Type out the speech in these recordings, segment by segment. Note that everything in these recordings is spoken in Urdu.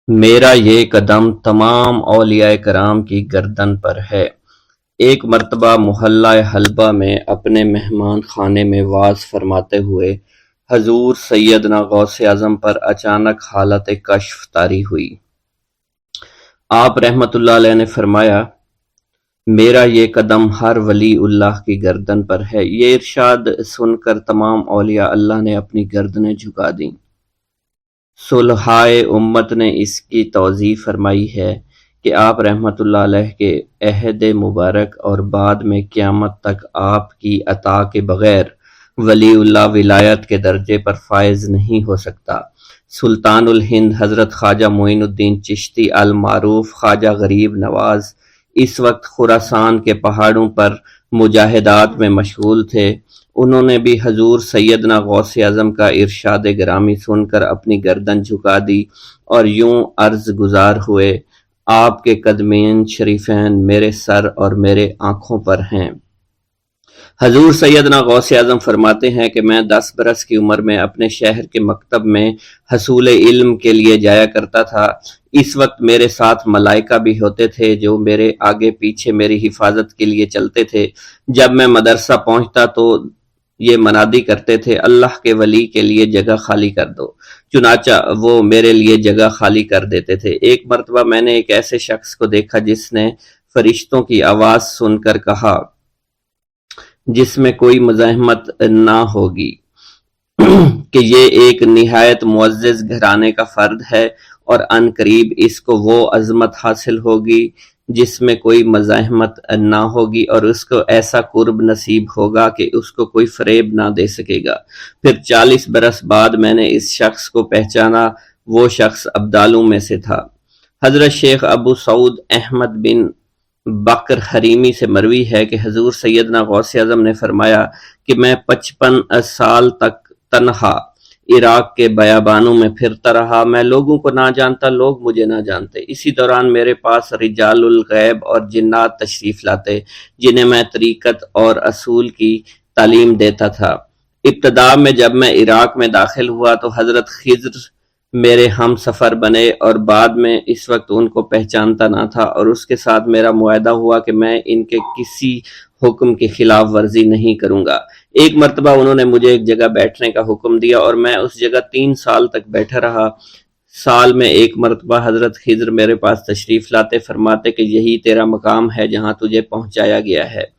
میرا یہ قدم تمام اولیاء کرام کی گردن پر ہے۔ ایک مرتبہ محلہ حلبہ میں اپنے مہمان خانے میں وعظ فرماتے ہوئے حضور سیدنا غوث اعظم پر اچانک حالت کشف طاری ہوئی۔ آپ رحمت اللہ علیہ نے فرمایا، میرا یہ قدم ہر ولی اللہ کی گردن پر ہے۔ یہ ارشاد سن کر تمام اولیاء اللہ نے اپنی گردنیں جھکا دیں۔ صلحائے امت نے اس کی توضیح فرمائی ہے کہ آپ رحمت اللہ علیہ کے عہد مبارک اور بعد میں قیامت تک آپ کی عطا کے بغیر ولی اللہ ولایت کے درجے پر فائز نہیں ہو سکتا۔ سلطان الہند حضرت خواجہ معین الدین چشتی المعروف خواجہ غریب نواز اس وقت خراسان کے پہاڑوں پر مجاہدات میں مشغول تھے۔ انہوں نے بھی حضور سیدنا غوث اعظم کا ارشاد گرامی سن کر اپنی گردن جھکا دی اور یوں عرض گزار ہوئے، آپ کے قدمین شریفین میرے سر اور میرے آنکھوں پر ہیں۔ حضور سیدنا غوث اعظم فرماتے ہیں کہ میں 10 برس کی عمر میں اپنے شہر کے مکتب میں حصول علم کے لیے جایا کرتا تھا۔ اس وقت میرے ساتھ ملائکہ بھی ہوتے تھے جو میرے آگے پیچھے میری حفاظت کے لیے چلتے تھے۔ جب میں مدرسہ پہنچتا تو یہ منادی کرتے تھے، اللہ کے ولی کے لیے جگہ خالی کر دو۔ چنانچہ وہ میرے لیے جگہ خالی کر دیتے تھے۔ ایک مرتبہ میں نے ایک ایسے شخص کو دیکھا جس نے فرشتوں کی آواز سن کر کہا، جس میں کوئی مزاحمت نہ ہوگی، کہ یہ ایک نہایت معزز گھرانے کا فرد ہے اور عن قریب اس کو وہ عظمت حاصل ہوگی جس میں کوئی مزاحمت نہ ہوگی، اور اس کو ایسا قرب نصیب ہوگا کہ اس کو کوئی فریب نہ دے سکے گا۔ پھر 40 برس بعد میں نے اس شخص کو پہچانا۔ وہ شخص ابدالوں میں سے تھا۔ حضرت شیخ ابو سعود احمد بن بکر حریمی سے مروی ہے کہ حضور سیدنا غوث اعظم نے فرمایا کہ میں 55 سال تک تنہا عراق کے بیابانوں میں پھرتا رہا۔ میں لوگوں کو نہ جانتا، لوگ مجھے نہ جانتے۔ اسی دوران میرے پاس رجال الغیب اور جنات تشریف لاتے جنہیں میں طریقت اور اصول کی تعلیم دیتا تھا۔ ابتدا میں جب میں عراق میں داخل ہوا تو حضرت خضر میرے ہم سفر بنے، اور بعد میں اس وقت ان کو پہچانتا نہ تھا، اور اس کے ساتھ میرا معاہدہ ہوا کہ میں ان کے کسی حکم کی خلاف ورزی نہیں کروں گا۔ ایک مرتبہ انہوں نے مجھے ایک جگہ بیٹھنے کا حکم دیا اور میں اس جگہ 3 سال تک بیٹھا رہا۔ سال میں ایک مرتبہ حضرت خضر میرے پاس تشریف لاتے، فرماتے کہ یہی تیرا مقام ہے جہاں تجھے پہنچایا گیا ہے۔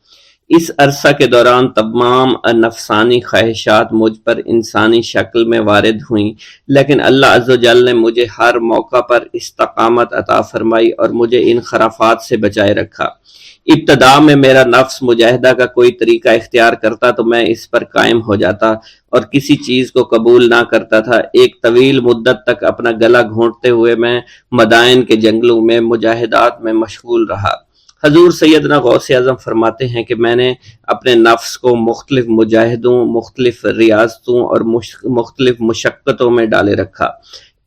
اس عرصہ کے دوران تمام نفسانی خواہشات مجھ پر انسانی شکل میں وارد ہوئیں، لیکن اللہ عز و جل نے مجھے ہر موقع پر استقامت عطا فرمائی اور مجھے ان خرافات سے بچائے رکھا۔ ابتدا میں میرا نفس مجاہدہ کا کوئی طریقہ اختیار کرتا تو میں اس پر قائم ہو جاتا اور کسی چیز کو قبول نہ کرتا تھا۔ ایک طویل مدت تک اپنا گلا گھونٹتے ہوئے میں مدائن کے جنگلوں میں مجاہدات میں مشغول رہا۔ حضور سیدنا غوث اعظم فرماتے ہیں کہ میں نے اپنے نفس کو مختلف مجاہدوں، مختلف ریاضتوں اور مختلف مشقتوں میں ڈالے رکھا۔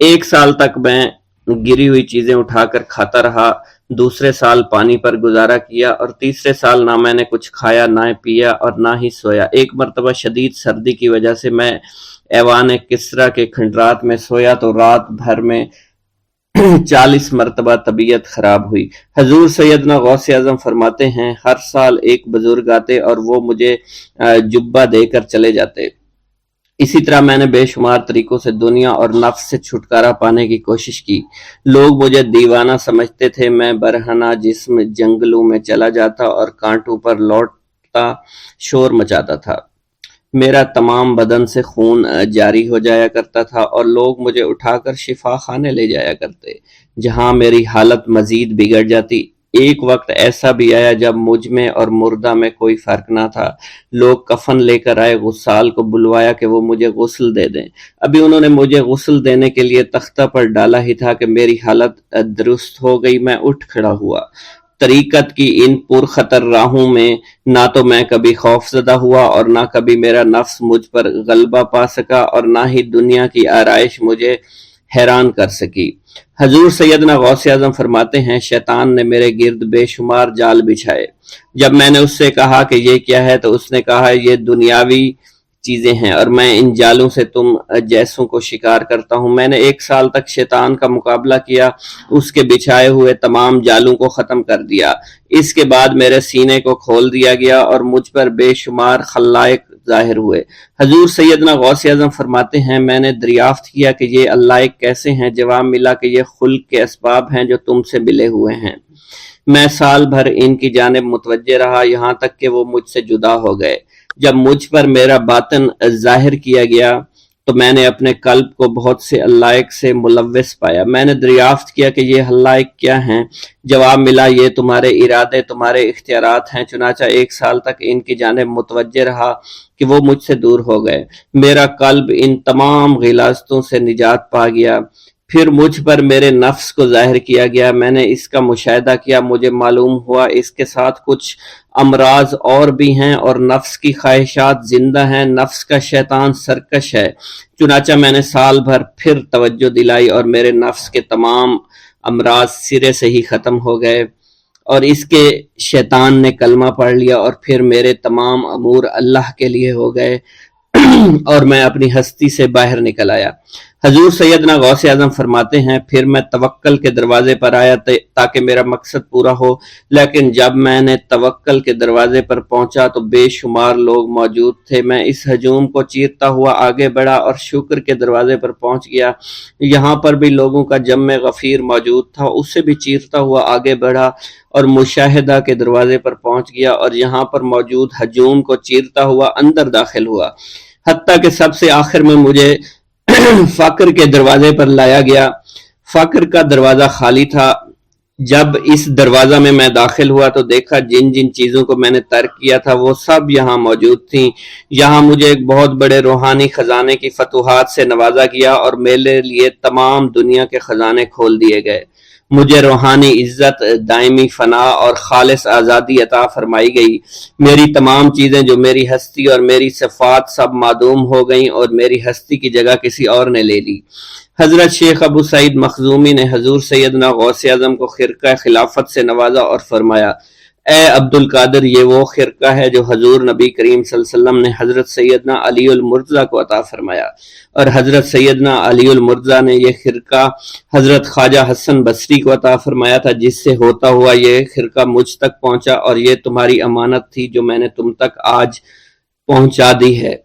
1 سال تک میں گری ہوئی چیزیں اٹھا کر کھاتا رہا، دوسرے سال پانی پر گزارا کیا، اور تیسرے سال نہ میں نے کچھ کھایا، نہ پیا اور نہ ہی سویا۔ ایک مرتبہ شدید سردی کی وجہ سے میں ایوان کسریٰ کے کھنڈرات میں سویا تو رات بھر میں 40 مرتبہ طبیعت خراب ہوئی۔ حضور سیدنا غوث اعظم فرماتے ہیں، ہر سال ایک بزرگ آتے اور وہ مجھے جبہ دے کر چلے جاتے۔ اسی طرح میں نے بے شمار طریقوں سے دنیا اور نفس سے چھٹکارا پانے کی کوشش کی۔ لوگ مجھے دیوانہ سمجھتے تھے۔ میں برہنہ جسم جنگلوں میں چلا جاتا اور کانٹوں پر لوٹتا شور مچاتا تھا۔ میرا تمام بدن سے خون جاری ہو جایا کرتا تھا اور لوگ مجھے اٹھا کر شفا خانے لے جایا کرتے، جہاں میری حالت مزید بگڑ جاتی۔ ایک وقت ایسا بھی آیا جب مجھ میں اور مردہ میں کوئی فرق نہ تھا۔ لوگ کفن لے کر آئے، غسال کو بلوایا کہ وہ مجھے غسل دے دیں۔ ابھی انہوں نے مجھے غسل دینے کے لیے تختہ پر ڈالا ہی تھا کہ میری حالت درست ہو گئی۔ میں اٹھ کھڑا ہوا۔ طریقت کی ان پرخطر راہوں میں نہ تو میں کبھی خوف زدہ ہوا اور نہ کبھی میرا نفس مجھ پر غلبہ پا سکا، اور نہ ہی دنیا کی آرائش مجھے حیران کر سکی۔ حضور سیدنا غوث اعظم فرماتے ہیں، شیطان نے میرے گرد بے شمار جال بچھائے۔ جب میں نے اس سے کہا کہ یہ کیا ہے تو اس نے کہا، یہ دنیاوی چیزیں ہیں اور میں ان جالوں سے تم جیسوں کو شکار کرتا ہوں۔ میں نے 1 سال تک شیطان کا مقابلہ کیا، اس کے بچھائے ہوئے تمام جالوں کو ختم کر دیا۔ اس کے بعد میرے سینے کو کھول دیا گیا اور مجھ پر بے شمار خلائق ظاہر ہوئے۔ حضور سیدنا غوث اعظم فرماتے ہیں میں نے دریافت کیا کہ یہ اللہ کیسے ہیں؟ جواب ملا کہ یہ خلق کے اسباب ہیں جو تم سے ملے ہوئے ہیں۔ میں سال بھر ان کی جانب متوجہ رہا یہاں تک کہ وہ مجھ سے جدا ہو گئے۔ جب مجھ پر میرا باطن ظاہر کیا گیا تو میں نے اپنے قلب کو بہت سے علائق سے ملوث پایا۔ میں نے دریافت کیا کہ یہ علائق کیا ہیں؟ جواب ملا یہ تمہارے ارادے، تمہارے اختیارات ہیں۔ چنانچہ 1 سال تک ان کی جانب متوجہ رہا کہ وہ مجھ سے دور ہو گئے۔ میرا قلب ان تمام غلاظتوں سے نجات پا گیا۔ پھر مجھ پر میرے نفس کو ظاہر کیا گیا، میں نے اس کا مشاہدہ کیا، مجھے معلوم ہوا اس کے ساتھ کچھ امراض اور بھی ہیں اور نفس کی خواہشات زندہ ہیں، نفس کا شیطان سرکش ہے۔ چنانچہ میں نے سال بھر پھر توجہ دلائی اور میرے نفس کے تمام امراض سرے سے ہی ختم ہو گئے اور اس کے شیطان نے کلمہ پڑھ لیا اور پھر میرے تمام امور اللہ کے لیے ہو گئے اور میں اپنی ہستی سے باہر نکل آیا۔ حضور سیدنا غوث اعظم فرماتے ہیں پھر میں توکل کے دروازے پر آیا تاکہ میرا مقصد پورا ہو، لیکن جب میں نے توکل کے دروازے پر پہنچا تو بے شمار لوگ موجود تھے۔ میں اس ہجوم کو چیرتا ہوا آگے بڑھا اور شکر کے دروازے پر پہنچ گیا، یہاں پر بھی لوگوں کا جمع غفیر موجود تھا، اس سے بھی چیرتا ہوا آگے بڑھا اور مشاہدہ کے دروازے پر پہنچ گیا اور یہاں پر موجود ہجوم کو چیرتا ہوا اندر داخل ہوا، حتیٰ کہ سب سے آخر میں مجھے فقر کے دروازے پر لایا گیا۔ فقر کا دروازہ خالی تھا۔ جب اس دروازہ میں داخل ہوا تو دیکھا جن جن چیزوں کو میں نے ترک کیا تھا وہ سب یہاں موجود تھیں۔ یہاں مجھے ایک بہت بڑے روحانی خزانے کی فتوحات سے نوازا گیا اور میرے لیے تمام دنیا کے خزانے کھول دیے گئے۔ مجھے روحانی عزت، دائمی فنا اور خالص آزادی عطا فرمائی گئی۔ میری تمام چیزیں جو میری ہستی اور میری صفات سب معدوم ہو گئیں اور میری ہستی کی جگہ کسی اور نے لے لی۔ حضرت شیخ ابو سعید مخزومی نے حضور سیدنا غوث اعظم کو خرقہ خلافت سے نوازا اور فرمایا اے عبد القادر، یہ وہ خرقہ ہے جو حضور نبی کریم صلی اللہ علیہ وسلم نے حضرت سیدنا علی المرتضیٰ کو عطا فرمایا، اور حضرت سیدنا علی المرتضیٰ نے یہ خرقہ حضرت خواجہ حسن بصری کو عطا فرمایا تھا، جس سے ہوتا ہوا یہ خرقہ مجھ تک پہنچا، اور یہ تمہاری امانت تھی جو میں نے تم تک آج پہنچا دی ہے۔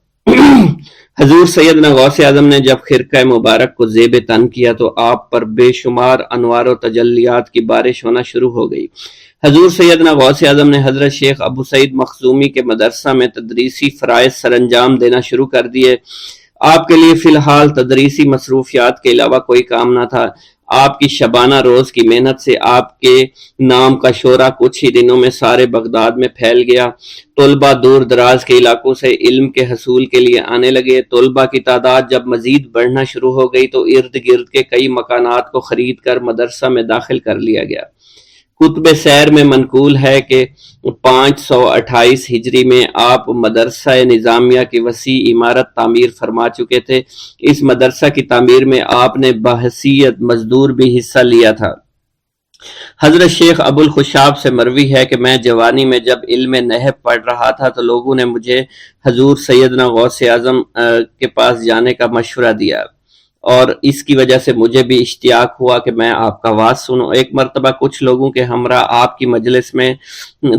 حضور سیدنا غوث اعظم نے جب خرقہ مبارک کو زیب تن کیا تو آپ پر بے شمار انوار و تجلیات کی بارش ہونا شروع ہو گئی۔ حضور سیدنا غوث اعظم نے حضرت شیخ ابو سعید مخزومی کے مدرسہ میں تدریسی فرائض سر انجام دینا شروع کر دیے۔ آپ کے لیے فی الحال تدریسی مصروفیات کے علاوہ کوئی کام نہ تھا۔ آپ کی شبانہ روز کی محنت سے آپ کے نام کا شعرہ کچھ ہی دنوں میں سارے بغداد میں پھیل گیا۔ طلبہ دور دراز کے علاقوں سے علم کے حصول کے لیے آنے لگے۔ طلبہ کی تعداد جب مزید بڑھنا شروع ہو گئی تو ارد گرد کے کئی مکانات کو خرید کر مدرسہ میں داخل کر لیا گیا۔ کتب سیر میں منقول ہے کہ 528 ہجری میں آپ مدرسہ نظامیہ کی وسیع عمارت تعمیر فرما چکے تھے۔ اس مدرسہ کی تعمیر میں آپ نے بحیثیت مزدور بھی حصہ لیا تھا۔ حضرت شیخ ابو الخشاب سے مروی ہے کہ میں جوانی میں جب علم نحو پڑھ رہا تھا تو لوگوں نے مجھے حضور سیدنا غوث اعظم کے پاس جانے کا مشورہ دیا، اور اس کی وجہ سے مجھے بھی اشتیاق ہوا کہ میں آپ کا واز سنوں۔ ایک مرتبہ کچھ لوگوں کے ہمراہ آپ کی مجلس میں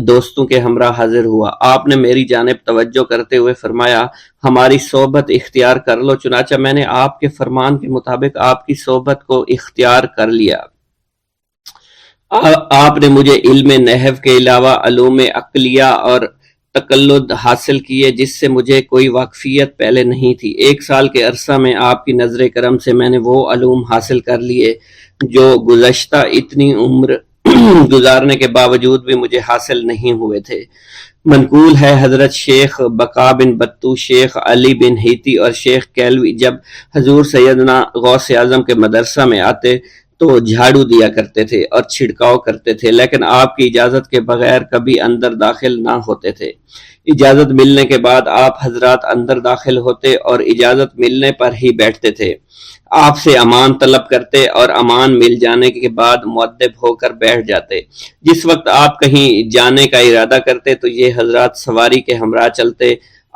دوستوں کے ہمراہ حاضر ہوا۔ آپ نے میری جانب توجہ کرتے ہوئے فرمایا ہماری صحبت اختیار کر لو۔ چنانچہ میں نے آپ کے فرمان کے مطابق آپ کی صحبت کو اختیار کر لیا۔ آپ نے مجھے علم نحو کے علاوہ علوم عقلیہ اور تقلد حاصل کیے جس سے مجھے کوئی واقفیت پہلے نہیں تھی۔ 1 سال کے عرصہ میں آپ کی نظر کرم سے میں نے وہ علوم حاصل کر لیے جو گزشتہ اتنی عمر گزارنے کے باوجود بھی مجھے حاصل نہیں ہوئے تھے۔ منقول ہے حضرت شیخ بقا بن بطو، شیخ علی بن ہیتی اور شیخ کیلوی جب حضور سیدنا غوث اعظم کے مدرسہ میں آتے تو جھاڑو دیا کرتے تھے اور چھڑکاؤ کرتے تھے، لیکن آپ کی اجازت کے بغیر کبھی اندر داخل نہ ہوتے تھے۔ اجازت ملنے کے بعد آپ حضرات اندر داخل ہوتے اور اجازت ملنے پر ہی بیٹھتے تھے۔ آپ سے امان طلب کرتے اور امان مل جانے کے بعد مؤدب ہو کر بیٹھ جاتے۔ جس وقت آپ کہیں جانے کا ارادہ کرتے تو یہ حضرات سواری کے ہمراہ چلتے۔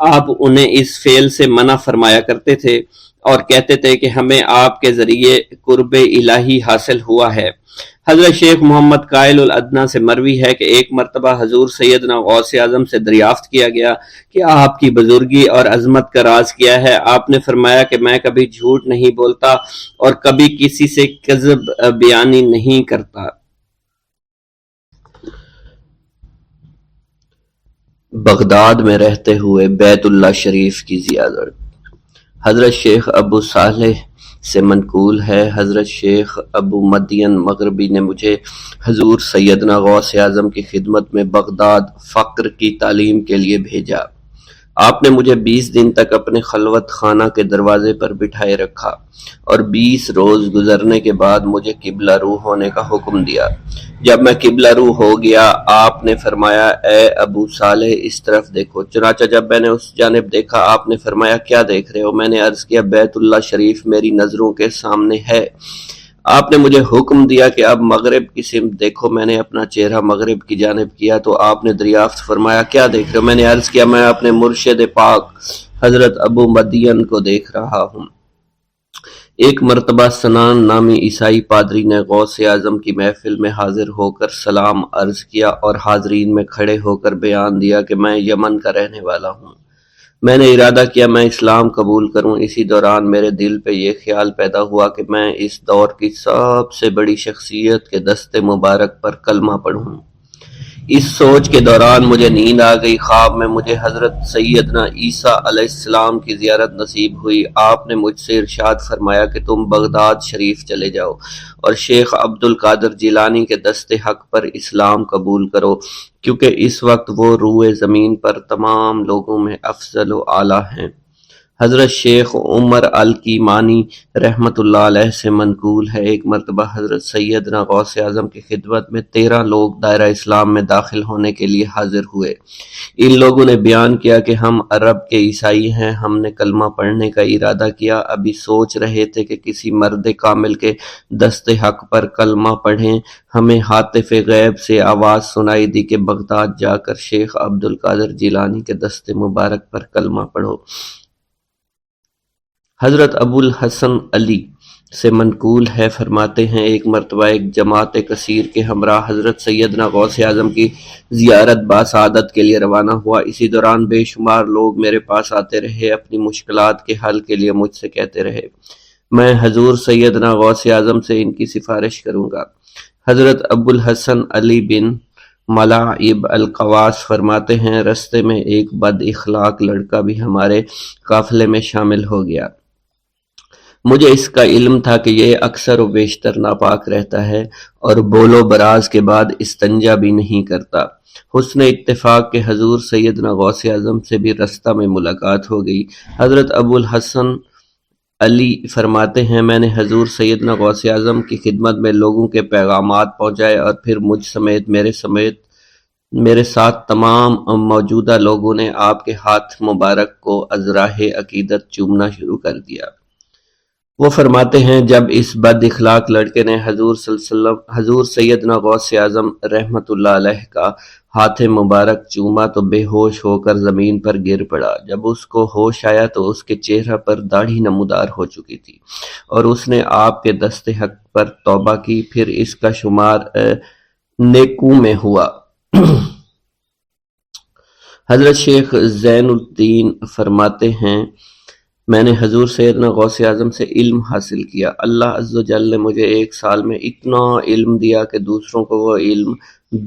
آپ انہیں اس فعل سے منع فرمایا کرتے تھے اور کہتے تھے کہ ہمیں آپ کے ذریعے قرب الہی حاصل ہوا ہے۔ حضرت شیخ محمد قائل الادنیٰ سے مروی ہے کہ ایک مرتبہ حضور سیدنا غوث اعظم سے دریافت کیا گیا کہ آپ کی بزرگی اور عظمت کا راز کیا ہے؟ آپ نے فرمایا کہ میں کبھی جھوٹ نہیں بولتا اور کبھی کسی سے کذب بیانی نہیں کرتا۔ بغداد میں رہتے ہوئے بیت اللہ شریف کی زیارت۔ حضرت شیخ ابو صالح سے منقول ہے، حضرت شیخ ابو مدین مغربی نے مجھے حضور سیدنا غوث اعظم کی خدمت میں بغداد فقر کی تعلیم کے لیے بھیجا۔ آپ نے مجھے 20 دن تک اپنے خلوت خانہ کے دروازے پر بٹھائے رکھا اور 20 روز گزرنے کے بعد مجھے قبلہ رو ہونے کا حکم دیا۔ جب میں قبلہ رو ہو گیا، آپ نے فرمایا اے ابو صالح اس طرف دیکھو۔ چنانچہ جب میں نے اس جانب دیکھا، آپ نے فرمایا کیا دیکھ رہے ہو؟ میں نے عرض کیا بیت اللہ شریف میری نظروں کے سامنے ہے۔ آپ نے مجھے حکم دیا کہ اب مغرب کی سمت دیکھو۔ میں نے اپنا چہرہ مغرب کی جانب کیا تو آپ نے دریافت فرمایا کیا دیکھ رہے ہو؟ میں نے عرض کیا میں اپنے مرشد پاک حضرت ابو مدین کو دیکھ رہا ہوں۔ ایک مرتبہ سنان نامی عیسائی پادری نے غوث اعظم کی محفل میں حاضر ہو کر سلام عرض کیا اور حاضرین میں کھڑے ہو کر بیان دیا کہ میں یمن کا رہنے والا ہوں۔ میں نے ارادہ کیا میں اسلام قبول کروں۔ اسی دوران میرے دل پہ یہ خیال پیدا ہوا کہ میں اس دور کی سب سے بڑی شخصیت کے دست مبارک پر کلمہ پڑھوں۔ اس سوچ کے دوران مجھے نیند آ گئی۔ خواب میں مجھے حضرت سیدنا عیسیٰ علیہ السلام کی زیارت نصیب ہوئی۔ آپ نے مجھ سے ارشاد فرمایا کہ تم بغداد شریف چلے جاؤ اور شیخ عبد القادر جیلانی کے دست حق پر اسلام قبول کرو، کیونکہ اس وقت وہ روئے زمین پر تمام لوگوں میں افضل و اعلیٰ ہیں۔ حضرت شیخ عمر الکیمانی رحمۃ اللہ علیہ سے منقول ہے، ایک مرتبہ حضرت سیدنا غوث اعظم کی خدمت میں 13 لوگ دائرہ اسلام میں داخل ہونے کے لیے حاضر ہوئے۔ ان لوگوں نے بیان کیا کہ ہم عرب کے عیسائی ہیں، ہم نے کلمہ پڑھنے کا ارادہ کیا، ابھی سوچ رہے تھے کہ کسی مرد کامل کے دست حق پر کلمہ پڑھیں، ہمیں ہاتف غیب سے آواز سنائی دی کہ بغداد جا کر شیخ عبد القادر جیلانی کے دست مبارک پر کلمہ پڑھو۔ حضرت ابو الحسن علی سے منقول ہے، فرماتے ہیں ایک مرتبہ ایک جماعت کثیر کے ہمراہ حضرت سیدنا غوث اعظم کی زیارت باسعادت کے لیے روانہ ہوا۔ اسی دوران بے شمار لوگ میرے پاس آتے رہے، اپنی مشکلات کے حل کے لیے مجھ سے کہتے رہے میں حضور سیدنا غوث اعظم سے ان کی سفارش کروں گا۔ حضرت ابو الحسن علی بن ملاعب القواس فرماتے ہیں رستے میں ایک بد اخلاق لڑکا بھی ہمارے قافلے میں شامل ہو گیا۔ مجھے اس کا علم تھا کہ یہ اکثر و بیشتر ناپاک رہتا ہے اور بول و براز کے بعد استنجا بھی نہیں کرتا۔ حسن اتفاق کے حضور سیدنا غوث اعظم سے بھی رستہ میں ملاقات ہو گئی۔ حضرت ابو الحسن علی فرماتے ہیں میں نے حضور سیدنا غوث اعظم کی خدمت میں لوگوں کے پیغامات پہنچائے اور پھر مجھ سمیت میرے ساتھ تمام موجودہ لوگوں نے آپ کے ہاتھ مبارک کو ازراہ عقیدت چومنا شروع کر دیا۔ وہ فرماتے ہیں جب اس بد اخلاق لڑکے نے حضور صلی اللہ علیہ وسلم حضور سیدنا غوث اعظم رحمۃ اللہ علیہ کا ہاتھ مبارک چوما تو بے ہوش ہو کر زمین پر گر پڑا۔ جب اس کو ہوش آیا تو اس کے چہرہ پر داڑھی نمودار ہو چکی تھی اور اس نے آپ کے دست حق پر توبہ کی، پھر اس کا شمار نیکوں میں ہوا۔ حضرت شیخ زین الدین فرماتے ہیں میں نے حضور سیدنا غوث اعظم سے علم حاصل کیا۔ اللہ عز و جل نے مجھے 1 سال میں اتنا علم دیا کہ دوسروں کو وہ علم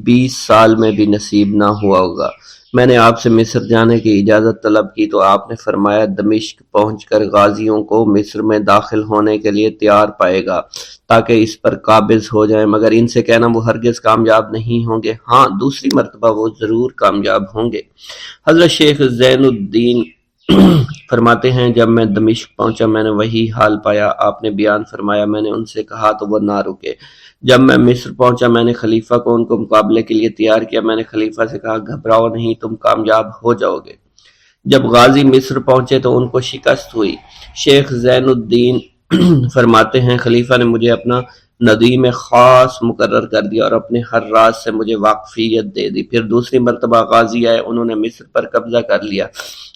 20 سال میں بھی نصیب نہ ہوا ہوگا۔ میں نے آپ سے مصر جانے کی اجازت طلب کی تو آپ نے فرمایا دمشق پہنچ کر غازیوں کو مصر میں داخل ہونے کے لیے تیار پائے گا تاکہ اس پر قابض ہو جائیں، مگر ان سے کہنا وہ ہرگز کامیاب نہیں ہوں گے، ہاں دوسری مرتبہ وہ ضرور کامیاب ہوں گے۔ حضرت شیخ زین الدین فرماتے ہیں جب میں دمشق پہنچا میں نے وہی حال پایا۔ آپ نے بیان فرمایا میں نے ان سے کہا تو وہ نہ رکے۔ جب میں مصر پہنچا میں نے خلیفہ کو ان کو مقابلے کے لیے تیار کیا۔ میں نے خلیفہ سے کہا گھبراؤ نہیں، تم کامیاب ہو جاؤ گے۔ جب غازی مصر پہنچے تو ان کو شکست ہوئی۔ شیخ زین الدین فرماتے ہیں خلیفہ نے مجھے اپنا ندیم خاص مقرر کر دیا اور اپنے ہر راز سے مجھے واقفیت دے دی۔ پھر دوسری مرتبہ غازی آئے، انہوں نے مصر پر قبضہ کر لیا۔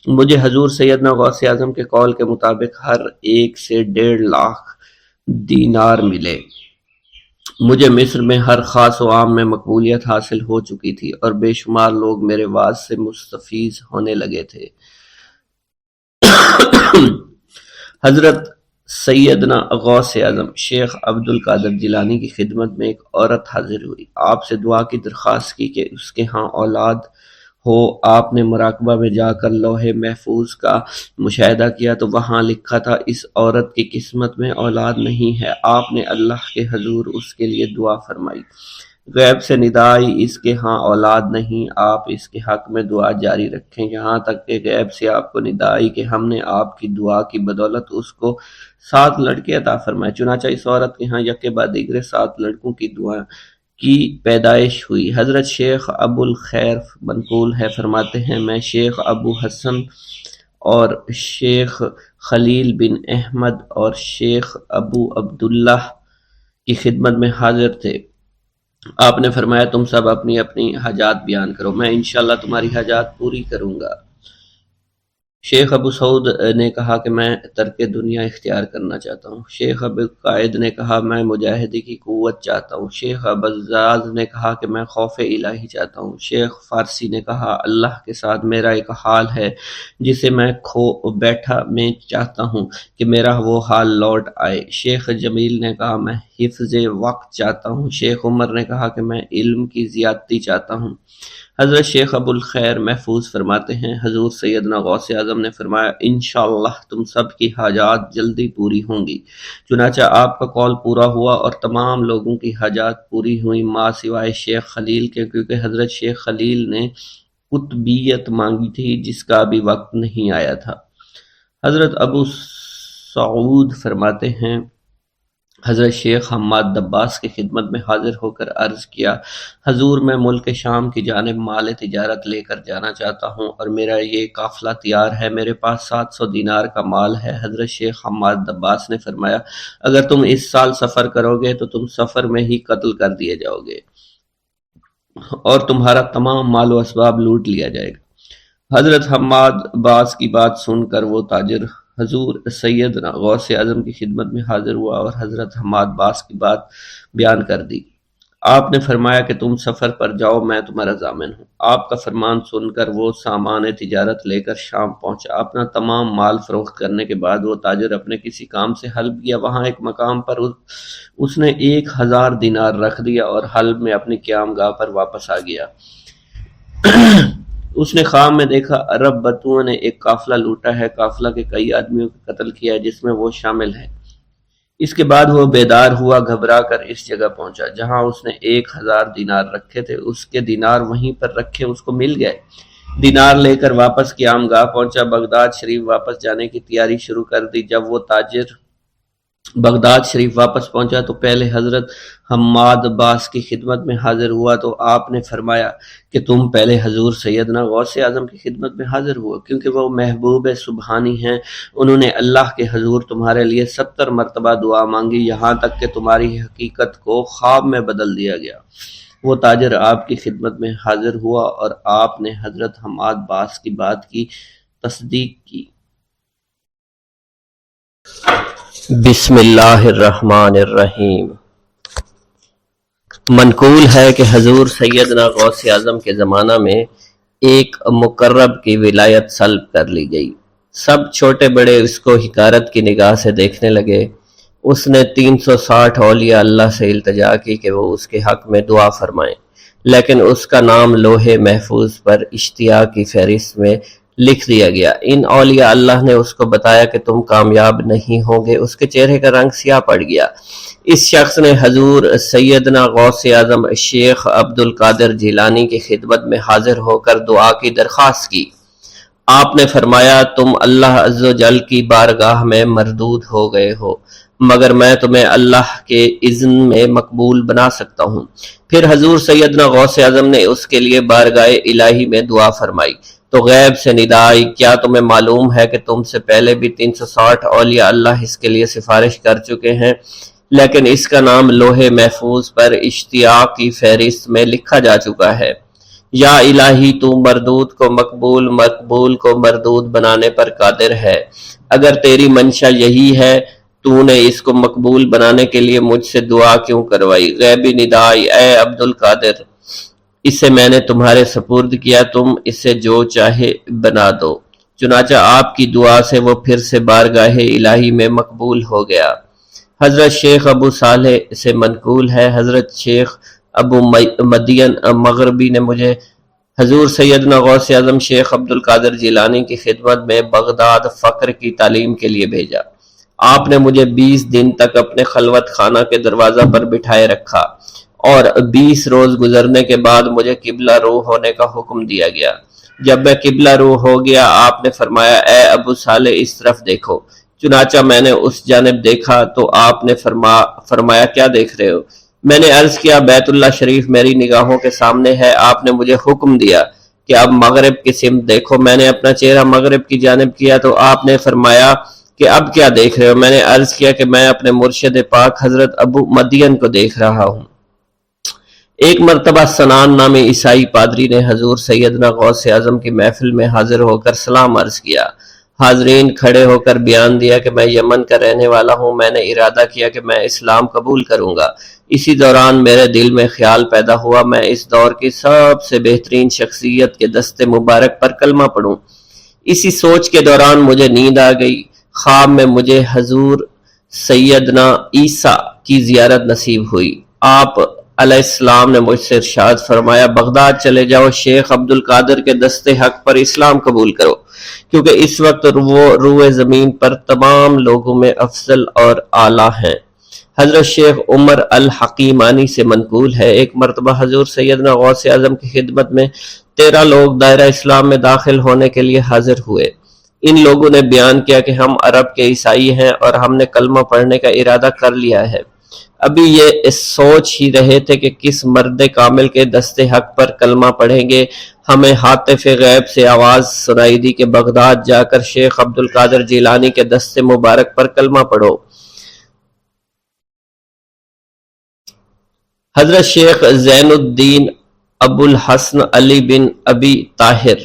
مجھے حضور سیدنا غوث اعظم کے قول کے مطابق ہر ایک سے 1.5 لاکھ دینار ملے۔ مجھے مصر میں ہر خاص و عام میں مقبولیت حاصل ہو چکی تھی اور بے شمار لوگ میرے وعظ سے مستفیض ہونے لگے تھے۔ حضرت سیدنا غوث اعظم شیخ عبد القادر جیلانی کی خدمت میں ایک عورت حاضر ہوئی، آپ سے دعا کی درخواست کی کہ اس کے ہاں اولاد ہو۔ آپ نے مراقبہ میں جا کر لوح محفوظ کا مشاہدہ کیا تو وہاں لکھا تھا اس عورت کی قسمت میں اولاد نہیں ہے۔ آپ نے اللہ کے حضور اس کے لیے دعا فرمائی، غیب سے ندا آئی اس کے ہاں اولاد نہیں، آپ اس کے حق میں دعا جاری رکھیں، یہاں تک کہ غیب سے آپ کو ندا آئی کہ ہم نے آپ کی دعا کی بدولت اس کو 7 لڑکے عطا فرمائے۔ چنانچہ اس عورت کے ہاں یکے بعد دیگرے 7 لڑکوں کی دعا کی پیدائش ہوئی۔ حضرت شیخ ابو الخیر منقول ہے، فرماتے ہیں میں شیخ ابو حسن اور شیخ خلیل بن احمد اور شیخ ابو عبداللہ کی خدمت میں حاضر تھے۔ آپ نے فرمایا تم سب اپنی اپنی حاجات بیان کرو، میں انشاءاللہ تمہاری حاجات پوری کروں گا۔ شیخ ابو سعود نے کہا کہ میں ترک دنیا اختیار کرنا چاہتا ہوں۔ شیخ ابو قائد نے کہا میں مجاہدی کی قوت چاہتا ہوں۔ شیخ ابوالزاز نے کہا کہ میں خوف الہی چاہتا ہوں۔ شیخ فارسی نے کہا اللہ کے ساتھ میرا ایک حال ہے جسے میں کھو بیٹھا میں چاہتا ہوں کہ میرا وہ حال لوٹ آئے۔ شیخ جمیل نے کہا میں حفظ وقت چاہتا ہوں۔ شیخ عمر نے کہا کہ میں علم کی زیادتی چاہتا ہوں۔ حضرت شیخ ابو الخیر محفوظ فرماتے ہیں حضور سیدنا غوث اعظم نے فرمایا انشاءاللہ تم سب کی حاجات جلدی پوری ہوں گی۔ چنانچہ آپ کا قول پورا ہوا اور تمام لوگوں کی حاجات پوری ہوئی ماں سوائے شیخ خلیل کے، کیونکہ حضرت شیخ خلیل نے قطبیت مانگی تھی جس کا ابھی وقت نہیں آیا تھا۔ حضرت ابو سعود فرماتے ہیں حضرت شیخ حماد دباس کی خدمت میں حاضر ہو کر عرض کیا حضور میں ملک شام کی جانب مال تجارت لے کر جانا چاہتا ہوں اور میرا یہ قافلہ تیار ہے، میرے پاس 700 دینار کا مال ہے۔ حضرت شیخ حماد دباس نے فرمایا اگر تم اس سال سفر کرو گے تو تم سفر میں ہی قتل کر دیے جاؤ گے اور تمہارا تمام مال و اسباب لوٹ لیا جائے گا۔ حضرت حماد عباس کی بات سن کر وہ تاجر حضور سیدنا غوث اعظم کی خدمت میں حاضر ہوا اور حضرت حماد باس کی بات بیان کر دی۔ آپ نے فرمایا کہ تم سفر پر جاؤ، میں تمہارا ضامن ہوں۔ آپ کا فرمان سن کر وہ سامان تجارت لے کر شام پہنچا۔ اپنا تمام مال فروخت کرنے کے بعد وہ تاجر اپنے کسی کام سے حلب گیا، وہاں ایک مقام پر اس نے 1000 دینار رکھ دیا اور حلب میں اپنی قیام گاہ پر واپس آ گیا۔ اس نے خواب میں دیکھا عرب بتوؤں نے ایک قافلہ لوٹا ہے، قافلہ کے کئی آدمیوں کو قتل کیا ہے جس میں وہ شامل ہے۔ اس کے بعد وہ بیدار ہوا، گھبرا کر اس جگہ پہنچا جہاں اس نے 1000 دینار رکھے تھے، اس کے دینار وہیں پر رکھے اس کو مل گئے۔ دینار لے کر واپس قیام گاہ پہنچا، بغداد شریف واپس جانے کی تیاری شروع کر دی۔ جب وہ تاجر بغداد شریف واپس پہنچا تو پہلے حضرت حماد عباس کی خدمت میں حاضر ہوا تو آپ نے فرمایا کہ تم پہلے حضور سیدنا غوث اعظم کی خدمت میں حاضر ہوا، کیونکہ وہ محبوب سبحانی ہیں، انہوں نے اللہ کے حضور تمہارے لیے 70 مرتبہ دعا مانگی یہاں تک کہ تمہاری حقیقت کو خواب میں بدل دیا گیا۔ وہ تاجر آپ کی خدمت میں حاضر ہوا اور آپ نے حضرت حماد عباس کی بات کی تصدیق کی۔ بسم اللہ الرحمن الرحیم۔ منقول ہے کہ حضور سیدنا غوث اعظم کے زمانہ میں ایک مقرب کی ولایت سلب کر لی گئی۔ سب چھوٹے بڑے اس کو حقارت کی نگاہ سے دیکھنے لگے۔ اس نے 360 اولیاء اللہ سے التجا کی کہ وہ اس کے حق میں دعا فرمائیں، لیکن اس کا نام لوح محفوظ پر اشتیاق کی فہرست میں لکھ دیا گیا۔ ان اولیاء اللہ نے اس کو بتایا کہ تم کامیاب نہیں ہوں گے۔ اس کے چہرے کا رنگ سیاہ پڑ گیا۔ اس شخص نے حضور سیدنا غوث اعظم شیخ عبد القادر جیلانی کی خدمت میں حاضر ہو کر دعا کی درخواست کی۔ آپ نے فرمایا تم اللہ عز و جل کی بارگاہ میں مردود ہو گئے ہو، مگر میں تمہیں اللہ کے اذن میں مقبول بنا سکتا ہوں۔ پھر حضور سیدنا غوث اعظم نے اس کے لیے بارگاہ الہی میں دعا فرمائی تو غیب سے ندا آئی کیا تمہیں معلوم ہے کہ تم سے پہلے بھی 360 اولیاء اللہ اس کے لیے سفارش کر چکے ہیں؟ لیکن اس کا نام لوح محفوظ پر اشتیاق کی فہرست میں لکھا جا چکا ہے۔ یا الہی تو مردود کو مقبول، مقبول کو مردود بنانے پر قادر ہے۔ اگر تیری منشا یہی ہے تو نے اس کو مقبول بنانے کے لیے مجھ سے دعا کیوں کروائی؟ غیبی ندائی، اے عبد القادر، اسے میں نے تمہارے سپرد کیا، تم اسے جو چاہے بنا دو۔ چنانچہ آپ کی دعا سے وہ پھر سے بارگاہ الہی میں مقبول ہو گیا۔ حضرت شیخ ابو صالح سے منقول ہے، حضرت شیخ ابو مدین مغربی نے مجھے حضور سیدنا غوث اعظم شیخ عبد القادر جیلانی کی خدمت میں بغداد فقر کی تعلیم کے لیے بھیجا۔ آپ نے مجھے 20 دن تک اپنے خلوت خانہ کے دروازہ پر بٹھائے رکھا اور 20 روز گزرنے کے بعد مجھے قبلہ رو ہونے کا حکم دیا گیا۔ جب میں قبلہ رو ہو گیا، آپ نے فرمایا، اے ابو صالح اس طرف دیکھو۔ چنانچہ میں نے اس جانب دیکھا تو آپ نے فرمایا کیا دیکھ رہے ہو؟ میں نے عرض کیا بیت اللہ شریف میری نگاہوں کے سامنے ہے۔ آپ نے مجھے حکم دیا کہ اب مغرب کی سمت دیکھو۔ میں نے اپنا چہرہ مغرب کی جانب کیا تو آپ نے فرمایا کہ اب کیا دیکھ رہے ہو؟ میں نے عرض کیا کہ میں اپنے مرشد پاک حضرت ابو مدین کو دیکھ رہا ہوں۔ ایک مرتبہ سنان نامی عیسائی پادری نے حضور سیدنا غوث اعظم کی محفل میں حاضر ہو کر سلام عرض کیا۔ حاضرین کھڑے ہو کر بیان دیا کہ میں یمن کا رہنے والا ہوں، میں نے ارادہ کیا کہ میں اسلام قبول کروں گا۔ اسی دوران میرے دل میں خیال پیدا ہوا میں اس دور کی سب سے بہترین شخصیت کے دست مبارک پر کلمہ پڑھوں۔ اسی سوچ کے دوران مجھے نیند آ گئی۔ خواب میں مجھے حضور سیدنا عیسیٰ کی زیارت نصیب ہوئی۔ آپ علیہ السلام نے مجھ سے ارشاد فرمایا، بغداد چلے جاؤ، شیخ عبد القادر کے دست حق پر اسلام قبول کرو، کیونکہ اس وقت وہ روئے زمین پر تمام لوگوں میں افضل اور اعلیٰ ہیں۔ حضرت شیخ عمر الحکیمانی سے منقول ہے، ایک مرتبہ حضور سیدنا غوث اعظم کی خدمت میں 13 لوگ دائرہ اسلام میں داخل ہونے کے لیے حاضر ہوئے۔ ان لوگوں نے بیان کیا کہ ہم عرب کے عیسائی ہیں اور ہم نے کلمہ پڑھنے کا ارادہ کر لیا ہے۔ ابھی یہ سوچ ہی رہے تھے کہ کس مرد کامل کے دست حق پر کلمہ پڑھیں گے، ہمیں ہاتف غیب سے آواز سنائی دی کہ بغداد جا کر شیخ عبد القادر جیلانی کے دست مبارک پر کلمہ پڑھو۔ حضرت شیخ زین الدین ابو الحسن علی بن ابی طاہر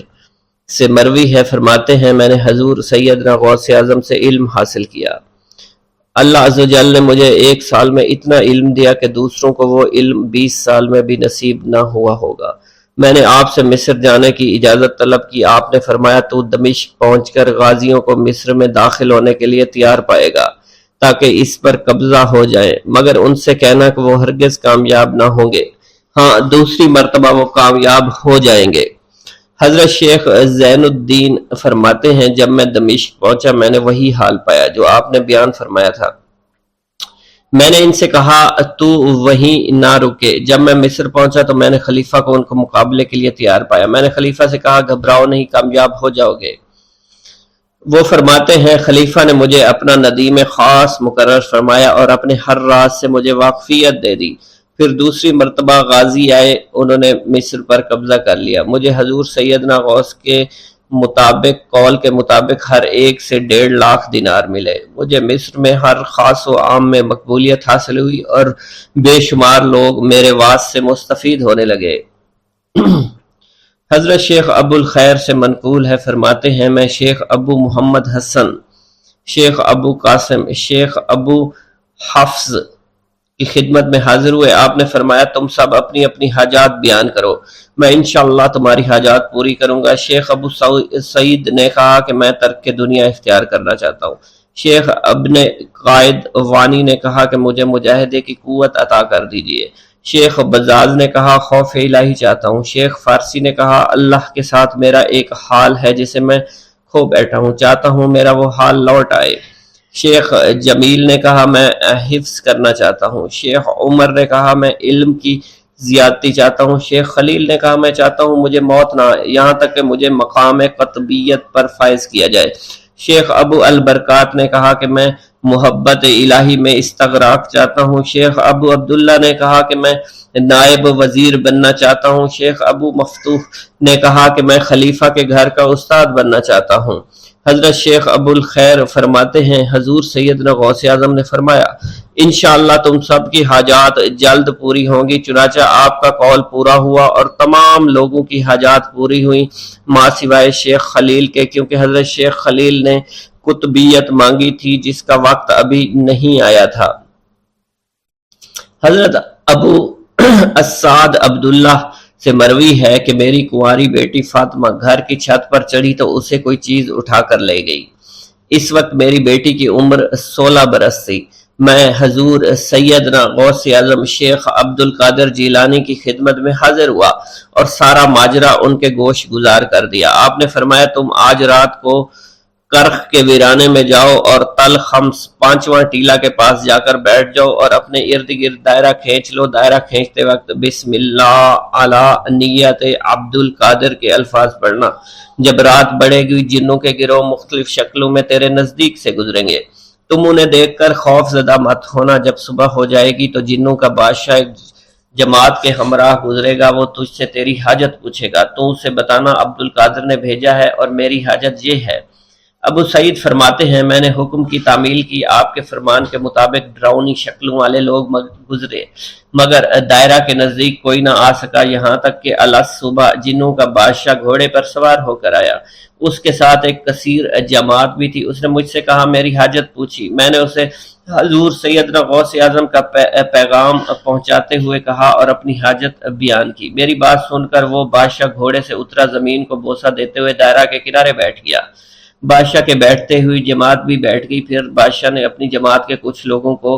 سے مروی ہے، فرماتے ہیں میں نے حضور سیدنا غوث اعظم سے علم حاصل کیا۔ اللہ عز و جل نے مجھے 1 سال میں اتنا علم دیا کہ دوسروں کو وہ علم 20 سال میں بھی نصیب نہ ہوا ہوگا۔ میں نے آپ سے مصر جانے کی اجازت طلب کی۔ آپ نے فرمایا تو دمشق پہنچ کر غازیوں کو مصر میں داخل ہونے کے لیے تیار پائے گا تاکہ اس پر قبضہ ہو جائے، مگر ان سے کہنا کہ وہ ہرگز کامیاب نہ ہوں گے، ہاں دوسری مرتبہ وہ کامیاب ہو جائیں گے۔ حضرت شیخ زین الدین فرماتے ہیں جب میں دمشق پہنچا میں نے وہی حال پایا جو آپ نے بیان فرمایا تھا۔ میں نے ان سے کہا تو وہیں نہ رکے۔ جب میں مصر پہنچا تو میں نے خلیفہ کو ان کو مقابلے کے لیے تیار پایا۔ میں نے خلیفہ سے کہا گھبراؤ نہیں، کامیاب ہو جاؤ گے۔ وہ فرماتے ہیں خلیفہ نے مجھے اپنا ندیم خاص مقرر فرمایا اور اپنے ہر راز سے مجھے واقفیت دے دی۔ پھر دوسری مرتبہ غازی آئے، انہوں نے مصر پر قبضہ کر لیا۔ مجھے حضور سیدنا غوث کے قول کے مطابق ہر ایک سے 1.5 لاکھ دینار ملے۔ مجھے مصر میں ہر خاص و عام میں مقبولیت حاصل ہوئی اور بے شمار لوگ میرے واس سے مستفید ہونے لگے۔ حضرت شیخ ابو الخیر سے منقول ہے، فرماتے ہیں میں شیخ ابو محمد حسن، شیخ ابو قاسم، شیخ ابو حفظ کی خدمت میں حاضر ہوئے۔ آپ نے فرمایا تم سب اپنی اپنی حاجات بیان کرو، میں انشاءاللہ تمہاری حاجات پوری کروں گا۔ شیخ ابو سعید نے کہا کہ میں ترک دنیا اختیار کرنا چاہتا ہوں۔ شیخ ابن قائد وانی نے کہا کہ مجھے مجاہدے کی قوت عطا کر دیجئے۔ شیخ بزاز نے کہا خوف الہی چاہتا ہوں۔ شیخ فارسی نے کہا اللہ کے ساتھ میرا ایک حال ہے جسے میں کھو بیٹھا ہوں، چاہتا ہوں میرا وہ حال لوٹ آئے۔ شیخ جمیل نے کہا میں حفظ کرنا چاہتا ہوں۔ شیخ عمر نے کہا میں علم کی زیادتی چاہتا ہوں۔ شیخ خلیل نے کہا میں چاہتا ہوں مجھے موت نہ آئے، یہاں تک کہ مجھے مقام قطبیت پر فائز کیا جائے۔ شیخ ابو البرکات نے کہا کہ میں محبت الہی میں استغراق چاہتا ہوں۔ شیخ ابو عبداللہ نے کہا کہ میں نائب وزیر بننا چاہتا ہوں۔ شیخ ابو مفتوح نے کہا کہ میں خلیفہ کے گھر کا استاد بننا چاہتا ہوں۔ حضرت شیخ ابو الخیر فرماتے ہیں حضور سیدنا غوث اعظم نے فرمایا انشاءاللہ تم سب کی حاجات جلد پوری ہوں گی۔ چنانچہ آپ کا قول پورا ہوا اور تمام لوگوں کی حاجات پوری ہوئیں ماں سوائے شیخ خلیل کے، کیونکہ حضرت شیخ خلیل نے قطبیت مانگی تھی جس کا وقت ابھی نہیں آیا تھا۔ حضرت ابو السعد عبداللہ سے مروی ہے کہ میری کنواری بیٹی فاطمہ گھر کی چھت پر چڑھی تو اسے کوئی چیز اٹھا کر لے گئی۔ اس وقت میری بیٹی کی عمر 16 برس تھی۔ میں حضور سیدنا غوث اعظم شیخ عبد القادر جیلانی کی خدمت میں حاضر ہوا اور سارا ماجرا ان کے گوش گزار کر دیا۔ آپ نے فرمایا تم آج رات کو کرخ کے ویرانے میں جاؤ اور تل خمس 5واں ٹیلا کے پاس جا کر بیٹھ جاؤ اور اپنے ارد گرد دائرہ کھینچ لو۔ دائرہ کھینچتے وقت بسم اللہ علی نیت عبد القادر کے الفاظ پڑھنا۔ جب رات بڑھے گی جنوں کے گروہ مختلف شکلوں میں تیرے نزدیک سے گزریں گے، تم انہیں دیکھ کر خوف زدہ مت ہونا۔ جب صبح ہو جائے گی تو جنوں کا بادشاہ جماعت کے ہمراہ گزرے گا، وہ تجھ سے تیری حاجت پوچھے گا، تو اسے بتانا عبد القادر نے بھیجا ہے اور میری حاجت یہ ہے۔ ابو سعید فرماتے ہیں میں نے حکم کی تعمیل کی، آپ کے فرمان کے مطابق ڈراؤنی شکلوں والے لوگ گزرے مگر دائرہ کے نزدیک کوئی نہ آ سکا، یہاں تک کہ الس صبح جنوں کا بادشاہ گھوڑے پر سوار ہو کر آیا۔ اس کے ساتھ ایک کثیر جماعت بھی تھی۔ اس نے مجھ سے کہا میری حاجت پوچھی۔ میں نے اسے حضور سیدنا غوث اعظم کا پیغام پہنچاتے ہوئے کہا اور اپنی حاجت بیان کی۔ میری بات سن کر وہ بادشاہ گھوڑے سے اترا، زمین کو بوسہ دیتے ہوئے دائرہ کے کنارے بیٹھ گیا۔ بادشاہ کے بیٹھتے ہوئی جماعت بھی بیٹھ گئی۔ پھر بادشاہ نے اپنی جماعت کے کچھ لوگوں کو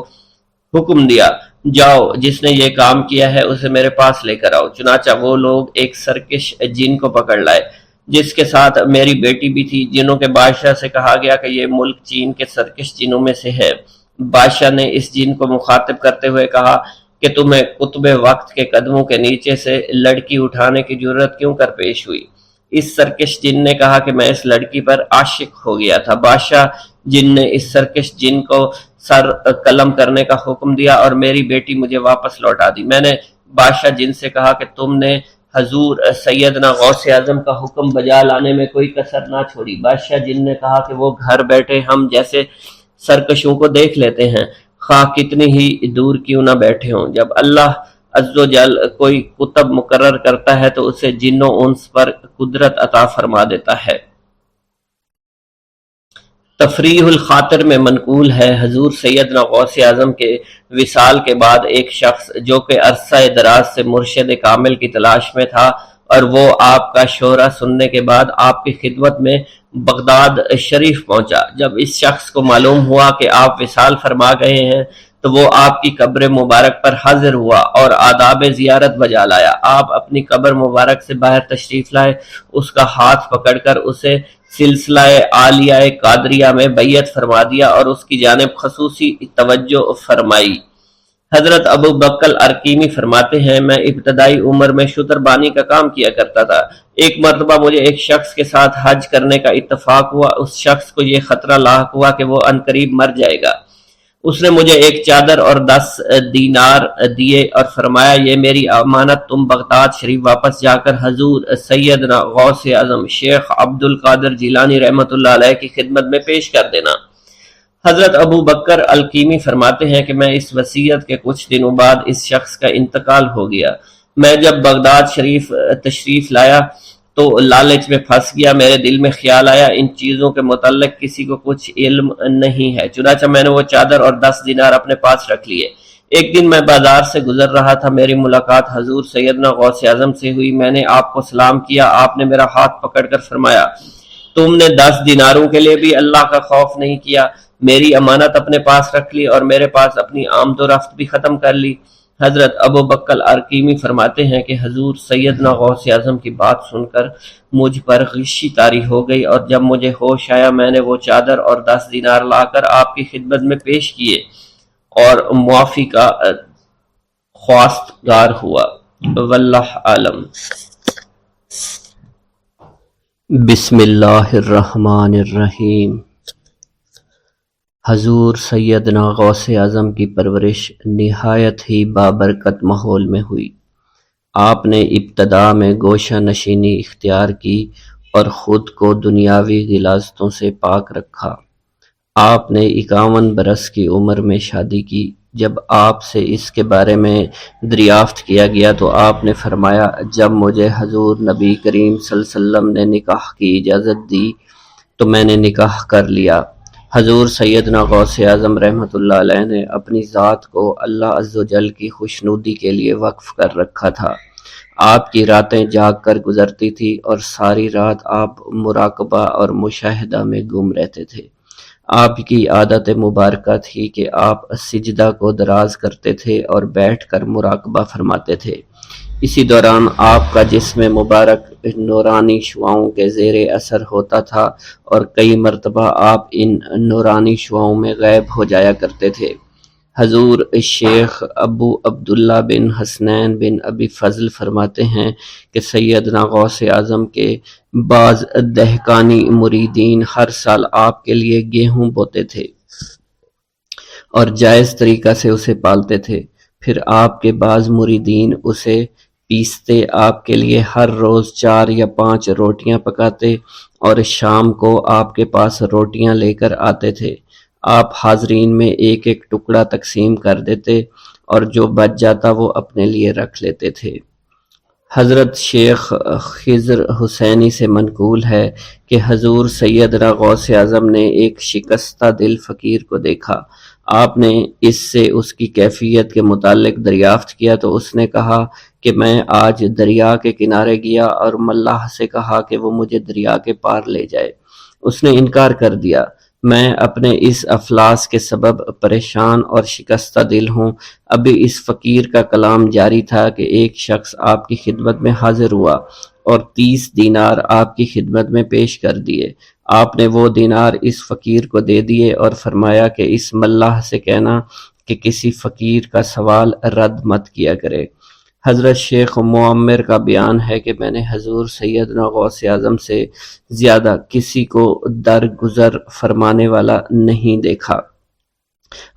حکم دیا جاؤ جس نے یہ کام کیا ہے اسے میرے پاس لے کر آؤ۔ چنانچہ وہ لوگ ایک سرکش جن کو پکڑ لائے جس کے ساتھ میری بیٹی بھی تھی۔ جنوں کے بادشاہ سے کہا گیا کہ یہ ملک چین کے سرکش جنوں میں سے ہے۔ بادشاہ نے اس جن کو مخاطب کرتے ہوئے کہا کہ تمہیں قطب وقت کے قدموں کے نیچے سے لڑکی اٹھانے کی جرت کیوں کر پیش ہوئی؟ اس سرکش جن نے کہا کہ میں اس لڑکی پر عاشق ہو گیا تھا۔ بادشاہ جن نے اس سرکش جن کو سر قلم کرنے کا حکم دیا اور میری بیٹی مجھے واپس لوٹا دی۔ میں نے بادشاہ جن سے کہا کہ تم نے حضور سیدنا غوث اعظم کا حکم بجا لانے میں کوئی کسر نہ چھوڑی۔ بادشاہ جن نے کہا کہ وہ گھر بیٹھے ہم جیسے سرکشوں کو دیکھ لیتے ہیں، خواہ کتنی ہی دور کیوں نہ بیٹھے ہوں۔ جب اللہ عز و جل کوئی قطب مقرر کرتا ہے تو اسے جن و انس پر قدرت عطا فرما دیتا ہے۔ تفریح الخاطر میں منقول ہے حضور سیدنا غوث اعظم کے وصال کے بعد ایک شخص جو کہ عرصہ دراز سے مرشد کامل کی تلاش میں تھا اور وہ آپ کا شورا سننے کے بعد آپ کی خدمت میں بغداد شریف پہنچا۔ جب اس شخص کو معلوم ہوا کہ آپ وصال فرما گئے ہیں تو وہ آپ کی قبر مبارک پر حاضر ہوا اور آداب زیارت بجا لایا۔ آپ اپنی قبر مبارک سے باہر تشریف لائے، اس کا ہاتھ پکڑ کر اسے سلسلہ عالیہ قادریہ میں بیعت فرما دیا اور اس کی جانب خصوصی توجہ فرمائی۔ حضرت ابو بکر ارکیمی فرماتے ہیں میں ابتدائی عمر میں شتربانی کا کام کیا کرتا تھا۔ ایک مرتبہ مجھے ایک شخص کے ساتھ حج کرنے کا اتفاق ہوا۔ اس شخص کو یہ خطرہ لاحق ہوا کہ وہ عنقریب مر جائے گا۔ اس نے مجھے ایک چادر اور 10 دینار دیے اور فرمایا یہ میری امانت تم بغداد شریف واپس جا کر حضور سیدنا غوث اعظم شیخ عبد القادر جیلانی رحمۃ اللہ علیہ کی خدمت میں پیش کر دینا۔ حضرت ابو بکر الکیمی فرماتے ہیں کہ میں اس وصیت کے کچھ دنوں بعد اس شخص کا انتقال ہو گیا۔ میں جب بغداد شریف تشریف لایا تو لالچ میں پھنس گیا۔ میرے دل میں خیال آیا ان چیزوں کے متعلق کسی کو کچھ علم نہیں ہے، چنانچہ میں نے وہ چادر اور 10 دینار اپنے پاس رکھ لیے۔ ایک دن میں بازار سے گزر رہا تھا، میری ملاقات حضور سیدنا غوث اعظم سے ہوئی۔ میں نے آپ کو سلام کیا، آپ نے میرا ہاتھ پکڑ کر فرمایا تم نے 10 دیناروں کے لیے بھی اللہ کا خوف نہیں کیا، میری امانت اپنے پاس رکھ لی اور میرے پاس اپنی آمد و رفت بھی ختم کر لی۔ حضرت ابو بکر ارکیمی فرماتے ہیں کہ حضور سیدنا غوث اعظم کی بات سن کر مجھ پر غشی طاری ہو گئی اور جب مجھے ہوش آیا میں نے وہ چادر اور 10 دینار لا کر آپ کی خدمت میں پیش کیے اور معافی کا خواستگار ہوا۔ واللہ عالم۔ بسم اللہ الرحمن الرحیم۔ حضور سیدنا غوث اعظم کی پرورش نہایت ہی بابرکت ماحول میں ہوئی۔ آپ نے ابتدا میں گوشہ نشینی اختیار کی اور خود کو دنیاوی غلاظتوں سے پاک رکھا۔ آپ نے 51 برس کی عمر میں شادی کی۔ جب آپ سے اس کے بارے میں دریافت کیا گیا تو آپ نے فرمایا، جب مجھے حضور نبی کریم صلی اللہ علیہ وسلم نے نکاح کی اجازت دی تو میں نے نکاح کر لیا۔ حضور سیدنا غوث اعظم رحمۃ اللہ علیہ نے اپنی ذات کو اللہ عز و جل کی خوشنودی کے لیے وقف کر رکھا تھا۔ آپ کی راتیں جاگ کر گزرتی تھی اور ساری رات آپ مراقبہ اور مشاہدہ میں گم رہتے تھے۔ آپ کی عادت مبارکہ تھی کہ آپ سجدہ کو دراز کرتے تھے اور بیٹھ کر مراقبہ فرماتے تھے۔ اسی دوران آپ کا جسم مبارک نورانی شعاؤں کے زیر اثر ہوتا تھا اور کئی مرتبہ آپ ان نورانی شعاؤں میں غائب ہو جایا کرتے تھے۔ حضور شیخ ابو عبداللہ بن حسنین بن ابی فضل فرماتے ہیں کہ سیدنا غوث اعظم کے بعض دہقانی مریدین ہر سال آپ کے لیے گیہوں بوتے تھے اور جائز طریقہ سے اسے پالتے تھے۔ پھر آپ کے بعض مریدین اسے پیستے، آپ کے لیے ہر روز 4 یا 5 روٹیاں پکاتے اور شام کو آپ کے پاس روٹیاں لے کر آتے تھے۔ آپ حاضرین میں ایک ایک ٹکڑا تقسیم کر دیتے اور جو بچ جاتا وہ اپنے لیے رکھ لیتے تھے۔ حضرت شیخ خضر حسینی سے منقول ہے کہ حضور سیدنا غوث اعظم نے ایک شکستہ دل فقیر کو دیکھا۔ آپ نے اس سے اس کی کیفیت کے متعلق دریافت کیا تو اس نے کہا کہ میں آج دریا کے کنارے گیا اور ملاح سے کہا کہ وہ مجھے دریا کے پار لے جائے۔ اس نے انکار کر دیا۔ میں اپنے اس افلاس کے سبب پریشان اور شکستہ دل ہوں۔ ابھی اس فقیر کا کلام جاری تھا کہ ایک شخص آپ کی خدمت میں حاضر ہوا اور 30 دینار آپ کی خدمت میں پیش کر دیے۔ آپ نے وہ دینار اس فقیر کو دے دیے اور فرمایا کہ اس ملاح سے کہنا کہ کسی فقیر کا سوال رد مت کیا کرے۔ حضرت شیخ معمر کا بیان ہے کہ میں نے حضور سیدنا غوث اعظم سے زیادہ کسی کو درگزر فرمانے والا نہیں دیکھا۔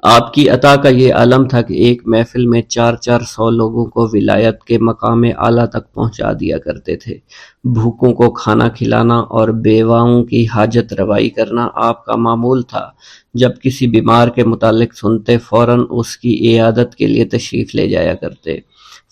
آپ کی عطا کا یہ عالم تھا کہ ایک محفل میں 400 لوگوں کو ولایت کے مقام اعلیٰ تک پہنچا دیا کرتے تھے۔ بھوکوں کو کھانا کھلانا اور بیواؤں کی حاجت روائی کرنا آپ کا معمول تھا۔ جب کسی بیمار کے متعلق سنتے فوراً اس کی عیادت کے لیے تشریف لے جایا کرتے۔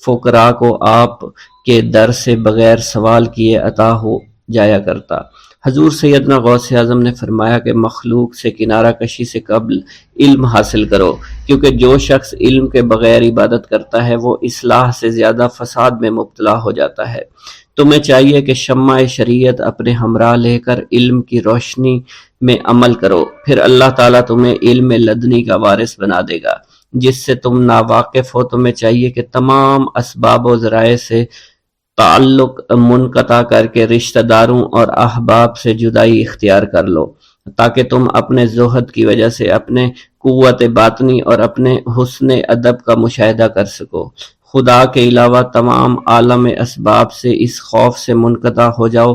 فقراء کو آپ کے در سے بغیر سوال کیے عطا ہو جایا کرتا۔ حضور سیدنا غوث اعظم نے فرمایا کہ مخلوق سے کنارہ کشی سے قبل علم حاصل کرو، کیونکہ جو شخص علم کے بغیر عبادت کرتا ہے وہ اصلاح سے زیادہ فساد میں مبتلا ہو جاتا ہے۔ تمہیں چاہیے کہ شمع شریعت اپنے ہمراہ لے کر علم کی روشنی میں عمل کرو، پھر اللہ تعالیٰ تمہیں علم لدنی کا وارث بنا دے گا۔ جس سے تم ناواقف ہو، تمہیں چاہیے کہ تمام اسباب و ذرائع سے تعلق منقطع کر کے رشتہ داروں اور احباب سے جدائی اختیار کر لو، تاکہ تم اپنے زہد کی وجہ سے اپنے قوت باطنی اور اپنے حسن ادب کا مشاہدہ کر سکو۔ خدا کے علاوہ تمام عالم اسباب سے اس خوف سے منقطع ہو جاؤ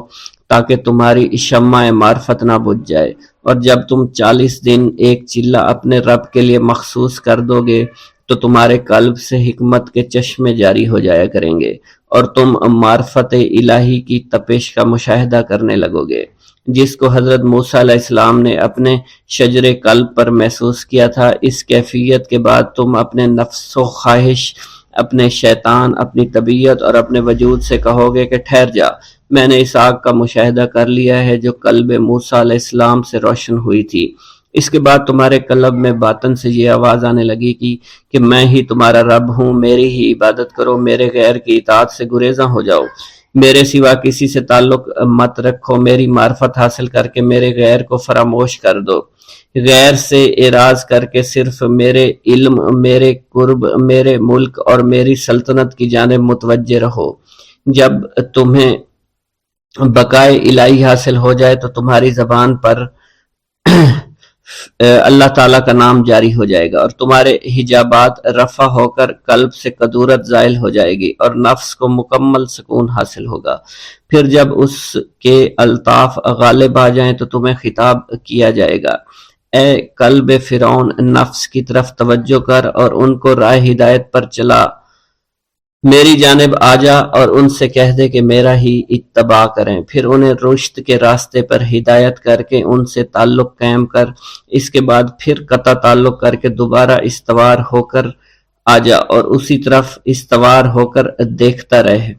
تاکہ تمہاری شمع معرفت نہ بجھ جائے، اور جب تم 40 دن ایک چلہ اپنے رب کے لیے مخصوص کر دو گے تو تمہارے قلب سے حکمت کے چشمے جاری ہو جایا کریں گے اور تم معرفت الہی کی تپش کا مشاہدہ کرنے لگو گے، جس کو حضرت موسیٰ علیہ السلام نے اپنے شجر قلب پر محسوس کیا تھا۔ اس کیفیت کے بعد تم اپنے نفس و خواہش، اپنے شیطان، اپنی طبیعت اور اپنے وجود سے کہو گے کہ ٹھہر جا، میں نے اس آگ کا مشاہدہ کر لیا ہے جو قلب موسیٰ علیہ السلام سے روشن ہوئی تھی۔ اس کے بعد تمہارے قلب میں باطن سے یہ آواز آنے لگے گی کہ میں ہی تمہارا رب ہوں، میری ہی عبادت کرو، میرے غیر کی اطاعت سے گریزاں ہو جاؤ، میرے سوا کسی سے تعلق مت رکھو، میری معرفت حاصل کر کے میرے غیر کو فراموش کر دو، غیر سے اعراض کر کے صرف میرے علم، میرے قرب، میرے ملک اور میری سلطنت کی جانب متوجہ رہو۔ جب تمہیں بقائے الہی حاصل ہو جائے تو تمہاری زبان پر اللہ تعالیٰ کا نام جاری ہو جائے گا اور تمہارے حجابات رفع ہو کر قلب سے کدورت زائل ہو جائے گی اور نفس کو مکمل سکون حاصل ہوگا۔ پھر جب اس کے الطاف غالب آ جائیں تو تمہیں خطاب کیا جائے گا، اے قلب فرعون، نفس کی طرف توجہ کر اور ان کو راہ ہدایت پر چلا میری جانب آ جا اور ان سے کہہ دے کہ میرا ہی اتباع کریں، پھر انہیں رشد کے راستے پر ہدایت کر کے ان سے تعلق قائم کر، اس کے بعد پھر قطع تعلق کر کے دوبارہ استوار ہو کر آ جا اور اسی طرف استوار ہو کر دیکھتا رہے۔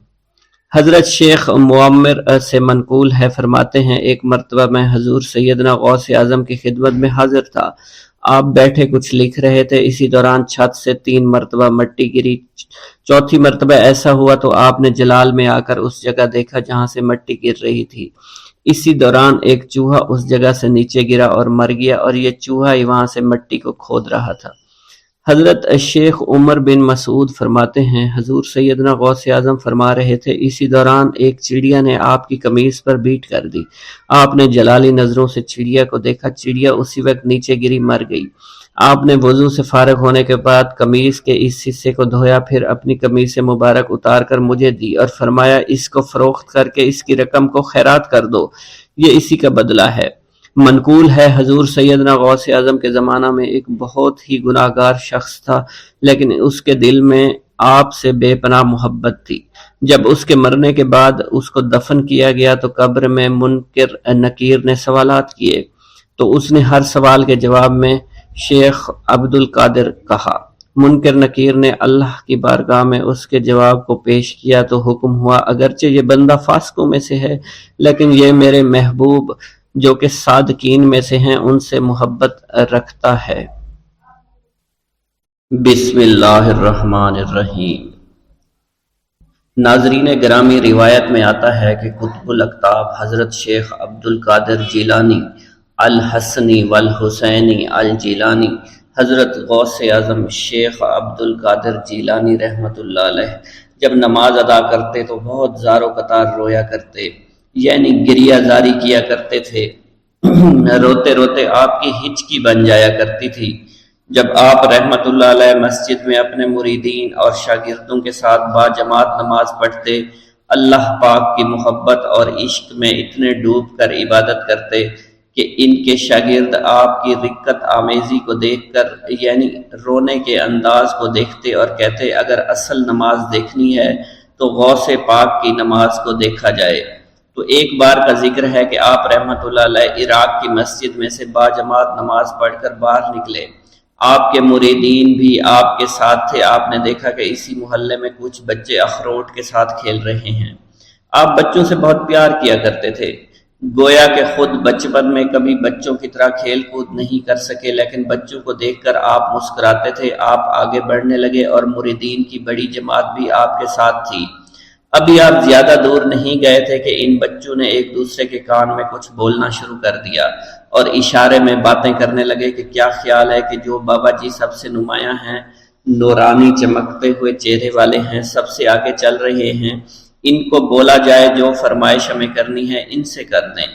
حضرت شیخ معمر سے منقول ہے، فرماتے ہیں ایک مرتبہ میں حضور سیدنا غوث اعظم کی خدمت میں حاضر تھا۔ آپ بیٹھے کچھ لکھ رہے تھے، اسی دوران چھت سے 3 مرتبہ مٹی گری۔ چوتھی مرتبہ ایسا ہوا تو آپ نے جلال میں آ کر اس جگہ دیکھا جہاں سے مٹی گر رہی تھی۔ اسی دوران ایک چوہا اس جگہ سے نیچے گرا اور مر گیا، اور یہ چوہا ہی وہاں سے مٹی کو کھود رہا تھا۔ حضرت شیخ عمر بن مسعود فرماتے ہیں حضور سیدنا غوث اعظم فرما رہے تھے، اسی دوران ایک چڑیا نے آپ کی قمیص پر بیٹ کر دی۔ آپ نے جلالی نظروں سے چڑیا کو دیکھا، چڑیا اسی وقت نیچے گری، مر گئی۔ آپ نے وضو سے فارغ ہونے کے بعد قمیص کے اس حصے کو دھویا، پھر اپنی قمیص مبارک اتار کر مجھے دی اور فرمایا اس کو فروخت کر کے اس کی رقم کو خیرات کر دو، یہ اسی کا بدلہ ہے۔ منقول ہے حضور سیدنا غوث اعظم کے زمانہ میں ایک بہت ہی گناہگار شخص تھا، لیکن اس کے دل میں آپ سے بے پناہ محبت تھی۔ جب اس کے مرنے کے بعد اس کو دفن کیا گیا تو قبر میں منکر نکیر نے سوالات کیے، تو اس نے ہر سوال کے جواب میں شیخ عبد القادر کہا۔ منکر نکیر نے اللہ کی بارگاہ میں اس کے جواب کو پیش کیا تو حکم ہوا اگرچہ یہ بندہ فاسقوں میں سے ہے، لیکن یہ میرے محبوب جو کہ صادقین میں سے ہیں ان سے محبت رکھتا ہے۔ بسم اللہ الرحمن الرحیم۔ ناظرین گرامی، روایت میں آتا ہے کہ قطب الاقطاب حضرت شیخ عبد القادر جیلانی الحسنی والحسینی الجیلانی، حضرت غوث اعظم شیخ عبد القادر جیلانی رحمۃ اللہ علیہ جب نماز ادا کرتے تو بہت زار و قطار رویا کرتے، یعنی گریہ زاری کیا کرتے تھے۔ روتے روتے آپ کی ہچکی بن جایا کرتی تھی۔ جب آپ رحمت اللہ علیہ مسجد میں اپنے مریدین اور شاگردوں کے ساتھ با جماعت نماز پڑھتے، اللہ پاک کی محبت اور عشق میں اتنے ڈوب کر عبادت کرتے کہ ان کے شاگرد آپ کی رقت آمیزی کو دیکھ کر، یعنی رونے کے انداز کو دیکھتے اور کہتے اگر اصل نماز دیکھنی ہے تو غوث پاک کی نماز کو دیکھا جائے۔ تو ایک بار کا ذکر ہے کہ آپ رحمت اللہ علیہ عراق کی مسجد میں سے با جماعت نماز پڑھ کر باہر نکلے۔ آپ کے مریدین بھی آپ کے ساتھ تھے۔ آپ نے دیکھا کہ اسی محلے میں کچھ بچے اخروٹ کے ساتھ کھیل رہے ہیں۔ آپ بچوں سے بہت پیار کیا کرتے تھے، گویا کہ خود بچپن میں کبھی بچوں کی طرح کھیل کود نہیں کر سکے، لیکن بچوں کو دیکھ کر آپ مسکراتے تھے۔ آپ آگے بڑھنے لگے اور مریدین کی بڑی جماعت بھی آپ کے ساتھ تھی۔ ابھی آپ زیادہ دور نہیں گئے تھے کہ ان بچوں نے ایک دوسرے کے کان میں کچھ بولنا شروع کر دیا اور اشارے میں باتیں کرنے لگے کہ کیا خیال ہے کہ جو بابا جی سب سے نمایاں ہیں، نورانی چمکتے ہوئے چہرے والے ہیں، سب سے آگے چل رہے ہیں، ان کو بولا جائے جو فرمائش ہمیں کرنی ہے ان سے کر دیں،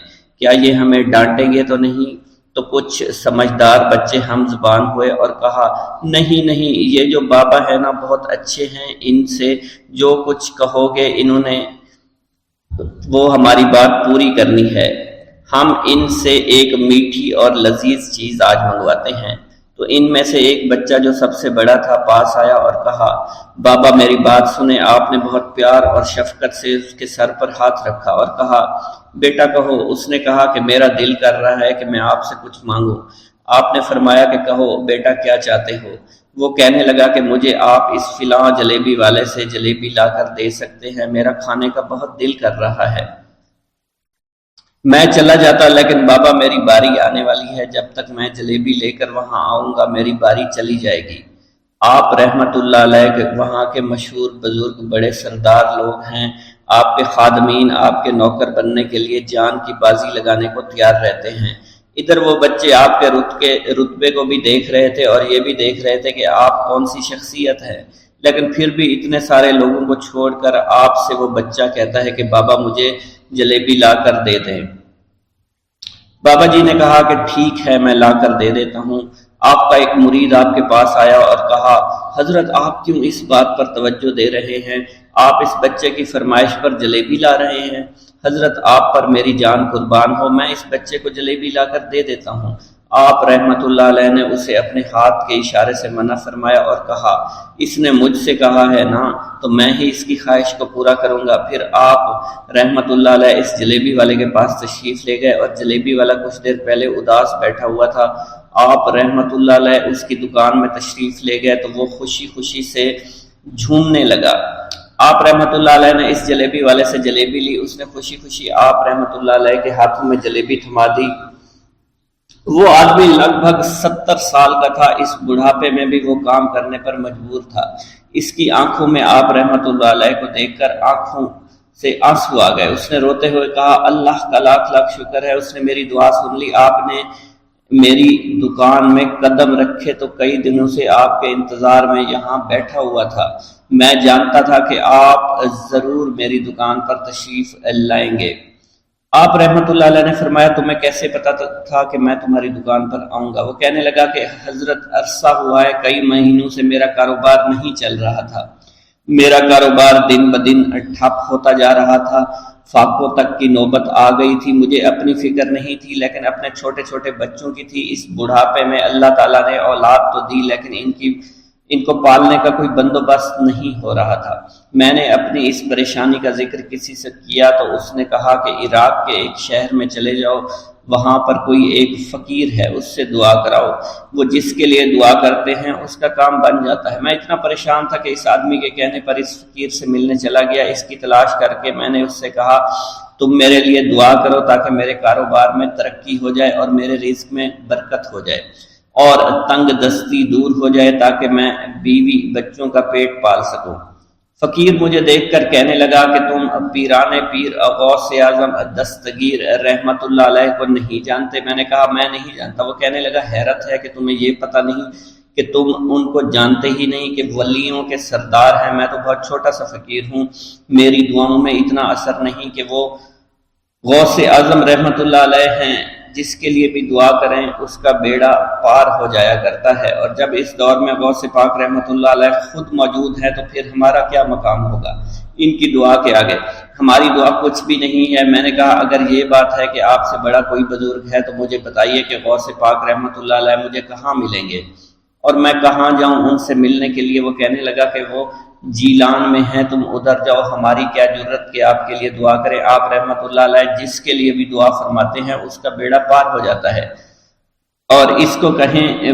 کیا یہ ہمیں ڈانٹیں گے تو نہیں؟ تو کچھ سمجھدار بچے ہم زبان ہوئے اور کہا نہیں نہیں، یہ جو بابا ہے نا بہت اچھے ہیں، ان سے جو کچھ کہو گے انہوں نے وہ ہماری بات پوری کرنی ہے، ہم ان سے ایک میٹھی اور لذیذ چیز آج منگواتے ہیں۔ تو ان میں سے ایک بچہ جو سب سے بڑا تھا پاس آیا اور کہا بابا میری بات سنیں۔ آپ نے بہت پیار اور شفقت سے اس کے سر پر ہاتھ رکھا اور کہا بیٹا کہو۔ اس نے کہا کہ میرا دل کر رہا ہے کہ میں آپ سے کچھ مانگوں۔ آپ نے فرمایا کہ کہو بیٹا کیا چاہتے ہو؟ وہ کہنے لگا کہ مجھے آپ اس فلاں جلیبی والے سے جلیبی لا کر دے سکتے ہیں، میرا کھانے کا بہت دل کر رہا ہے۔ میں چلا جاتا لیکن بابا میری باری آنے والی ہے، جب تک میں جلیبی لے کر وہاں آؤں گا میری باری چلی جائے گی۔ آپ رحمت اللہ علیہ کے وہاں کے مشہور بزرگ بڑے سردار لوگ ہیں، آپ کے خادمین آپ کے نوکر بننے کے لیے جان کی بازی لگانے کو تیار رہتے ہیں۔ ادھر وہ بچے آپ کے رتبے کو بھی دیکھ رہے تھے اور یہ بھی دیکھ رہے تھے کہ آپ کون سی شخصیت ہے، لیکن پھر بھی اتنے سارے لوگوں کو چھوڑ کر آپ سے وہ بچہ کہتا ہے کہ بابا مجھے جلیبی لا کر دے دیں۔ بابا جی نے کہا کہ ٹھیک ہے میں لا کر دے دیتا ہوں۔ آپ کا ایک مرید آپ کے پاس آیا اور کہا حضرت آپ کیوں اس بات پر توجہ دے رہے ہیں؟ آپ اس بچے کی فرمائش پر جلیبی لا رہے ہیں۔ حضرت آپ پر میری جان قربان ہو، میں اس بچے کو جلیبی لا کر دے دیتا ہوں۔ آپ رحمت اللہ علیہ نے اسے اپنے ہاتھ کے اشارے سے منع فرمایا اور کہا اس نے مجھ سے کہا ہے نا تو میں ہی اس کی خواہش کو پورا کروں گا۔ پھر آپ رحمت اللہ علیہ اس جلیبی والے کے پاس تشریف لے گئے اور جلیبی والا کچھ دیر پہلے اداس بیٹھا ہوا تھا۔ آپ رحمت اللہ علیہ اس کی دکان میں تشریف لے گئے تو وہ خوشی خوشی سے جھومنے لگا۔ آپ رحمت اللہ علیہ نے اس جلیبی والے سے جلیبی لی، اس نے خوشی خوشی آپ رحمت اللہ علیہ کے ہاتھوں میں جلیبی تھما دی۔ وہ آدمی لگ بھگ 70 سال کا تھا، اس بڑھاپے میں بھی وہ کام کرنے پر مجبور تھا۔ اس کی آنکھوں میں آپ رحمت اللہ علیہ کو دیکھ کر آنکھوں سے آنسو آ گئے۔ اس نے روتے ہوئے کہا اللہ کا لاکھ لاکھ شکر ہے، اس نے میری دعا سن لی۔ آپ نے میری دکان میں قدم رکھے تو کئی دنوں سے آپ کے انتظار میں یہاں بیٹھا ہوا تھا۔ میں جانتا تھا کہ آپ ضرور میری دکان پر تشریف لائیں گے۔ آپ رحمت اللہ علیہ نے فرمایا تمہیں کیسے پتا تھا کہ میں تمہاری دکان پر آؤں گا؟ وہ کہنے لگا کہ حضرت عرصہ ہوا ہے، کئی مہینوں سے میرا کاروبار نہیں چل رہا تھا، میرا کاروبار دن بدن ٹھپ ہوتا جا رہا تھا، فاقوں تک کی نوبت آ گئی تھی۔ مجھے اپنی فکر نہیں تھی لیکن اپنے چھوٹے چھوٹے بچوں کی تھی۔ اس بڑھاپے میں اللہ تعالیٰ نے اولاد تو دی لیکن ان کو پالنے کا کوئی بندوبست نہیں ہو رہا تھا۔ میں نے اپنی اس پریشانی کا ذکر کسی سے کیا تو اس نے کہا کہ عراق کے ایک شہر میں چلے جاؤ، وہاں پر کوئی ایک فقیر ہے، اس سے دعا کراؤ، وہ جس کے لیے دعا کرتے ہیں اس کا کام بن جاتا ہے۔ میں اتنا پریشان تھا کہ اس آدمی کے کہنے پر اس فقیر سے ملنے چلا گیا۔ اس کی تلاش کر کے میں نے اس سے کہا تم میرے لیے دعا کرو تاکہ میرے کاروبار میں ترقی ہو جائے اور میرے رزق میں برکت ہو جائے اور تنگ دستی دور ہو جائے تاکہ میں بیوی بچوں کا پیٹ پال سکوں۔ فقیر مجھے دیکھ کر کہنے لگا کہ تم پیران پیر غوث اعظم دستگیر رحمت اللہ علیہ کو نہیں جانتے؟ میں نے کہا میں نہیں جانتا۔ وہ کہنے لگا حیرت ہے کہ تمہیں یہ پتہ نہیں کہ تم ان کو جانتے ہی نہیں کہ ولیوں کے سردار ہیں۔ میں تو بہت چھوٹا سا فقیر ہوں، میری دعاؤں میں اتنا اثر نہیں کہ وہ غوث اعظم رحمت اللہ علیہ ہیں، جس کے لیے بھی دعا کریں اس کا بیڑا پار ہو جایا کرتا ہے، اور جب اس دور میں غوث پاک رحمت اللہ علیہ خود موجود ہے تو پھر ہمارا کیا مقام ہوگا ان کی دعا کے آگے؟ ہماری دعا کچھ بھی نہیں ہے۔ میں نے کہا اگر یہ بات ہے کہ آپ سے بڑا کوئی بزرگ ہے تو مجھے بتائیے کہ غوث پاک رحمت اللہ علیہ مجھے کہاں ملیں گے اور میں کہاں جاؤں ان سے ملنے کے لیے؟ وہ کہنے لگا کہ وہ جیلان میں ہیں، تم ادھر جاؤ، ہماری کیا جرت کہ آپ کے لیے دعا کریں۔ آپ رحمت اللہ علیہ جس کے لیے بھی دعا فرماتے ہیں اس کا بیڑا پار ہو جاتا ہے اور اس کو کہیں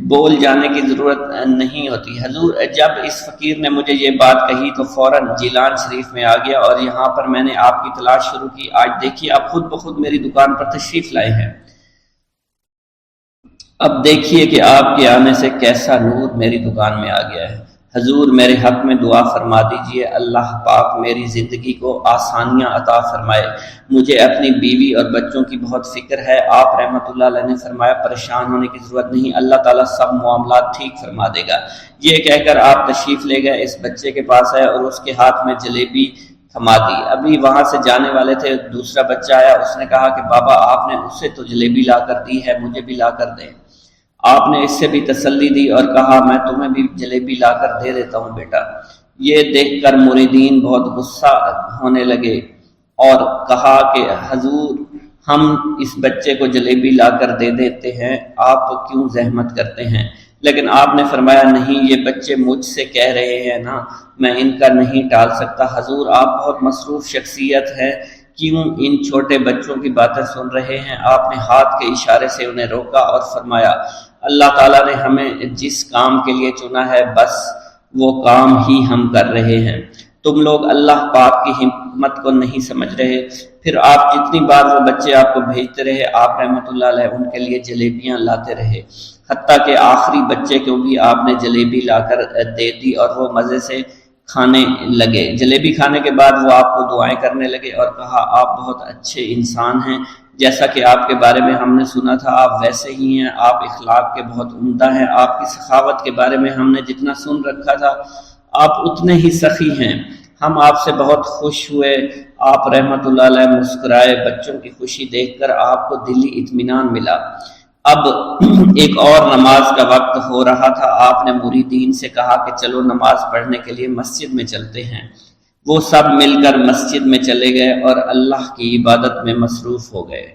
بول جانے کی ضرورت نہیں ہوتی۔ حضور جب اس فقیر نے مجھے یہ بات کہی تو فوراً جیلان شریف میں آ گیا اور یہاں پر میں نے آپ کی تلاش شروع کی۔ آج دیکھیے آپ خود بخود میری دکان پر تشریف لائے ہیں۔ اب دیکھیے کہ آپ کے آنے سے کیسا نور میری دکان میں آ گیا ہے۔ حضور میرے حق میں دعا فرما دیجئے، اللہ پاک میری زندگی کو آسانیاں عطا فرمائے، مجھے اپنی بیوی اور بچوں کی بہت فکر ہے۔ آپ رحمت اللہ علیہ نے فرمایا پریشان ہونے کی ضرورت نہیں، اللہ تعالیٰ سب معاملات ٹھیک فرما دے گا۔ یہ کہہ کر آپ تشریف لے گئے، اس بچے کے پاس آئے اور اس کے ہاتھ میں جلیبی تھما دی۔ ابھی وہاں سے جانے والے تھے، دوسرا بچہ آیا، اس نے کہا کہ بابا آپ نے اسے تو جلیبی لا کر دی ہے، مجھے بھی لا کر دیں۔ آپ نے اس سے بھی تسلی دی اور کہا میں تمہیں بھی جلیبی لا کر دے دیتا ہوں بیٹا۔ یہ دیکھ کر مریدین بہت غصہ ہونے لگے اور کہا کہ حضور ہم اس بچے کو جلیبی لا کر دے دیتے ہیں، آپ کیوں زحمت کرتے ہیں؟ لیکن آپ نے فرمایا نہیں، یہ بچے مجھ سے کہہ رہے ہیں نا، میں ان کا نہیں ٹال سکتا۔ حضور آپ بہت مصروف شخصیت ہے، کیوں ان چھوٹے بچوں کی باتیں سن رہے ہیں؟ آپ نے ہاتھ کے اشارے سے انہیں روکا اور فرمایا اللہ تعالیٰ نے ہمیں جس کام کے لیے چنا ہے بس وہ کام ہی ہم کر رہے ہیں، تم لوگ اللہ پاک کی حکمت کو نہیں سمجھ رہے۔ پھر آپ جتنی بار وہ بچے آپ کو بھیجتے رہے، آپ رحمت اللہ علیہ ان کے لیے جلیبیاں لاتے رہے، حتیٰ کہ آخری بچے کو بھی آپ نے جلیبی لا کر دے دی اور وہ مزے سے کھانے لگے۔ جلیبی کھانے کے بعد وہ آپ کو دعائیں کرنے لگے اور کہا آپ بہت اچھے انسان ہیں، جیسا کہ آپ کے بارے میں ہم نے سنا تھا آپ ویسے ہی ہیں، آپ اخلاق کے بہت عمدہ ہیں، آپ کی سخاوت کے بارے میں ہم نے جتنا سن رکھا تھا آپ اتنے ہی سخی ہیں، ہم آپ سے بہت خوش ہوئے۔ آپ رحمت اللہ علیہ مسکرائے، بچوں کی خوشی دیکھ کر آپ کو دلی اطمینان ملا۔ اب ایک اور نماز کا وقت ہو رہا تھا، آپ نے مریدین سے کہا کہ چلو نماز پڑھنے کے لیے مسجد میں چلتے ہیں۔ وہ سب مل کر مسجد میں چلے گئے اور اللہ کی عبادت میں مصروف ہو گئے۔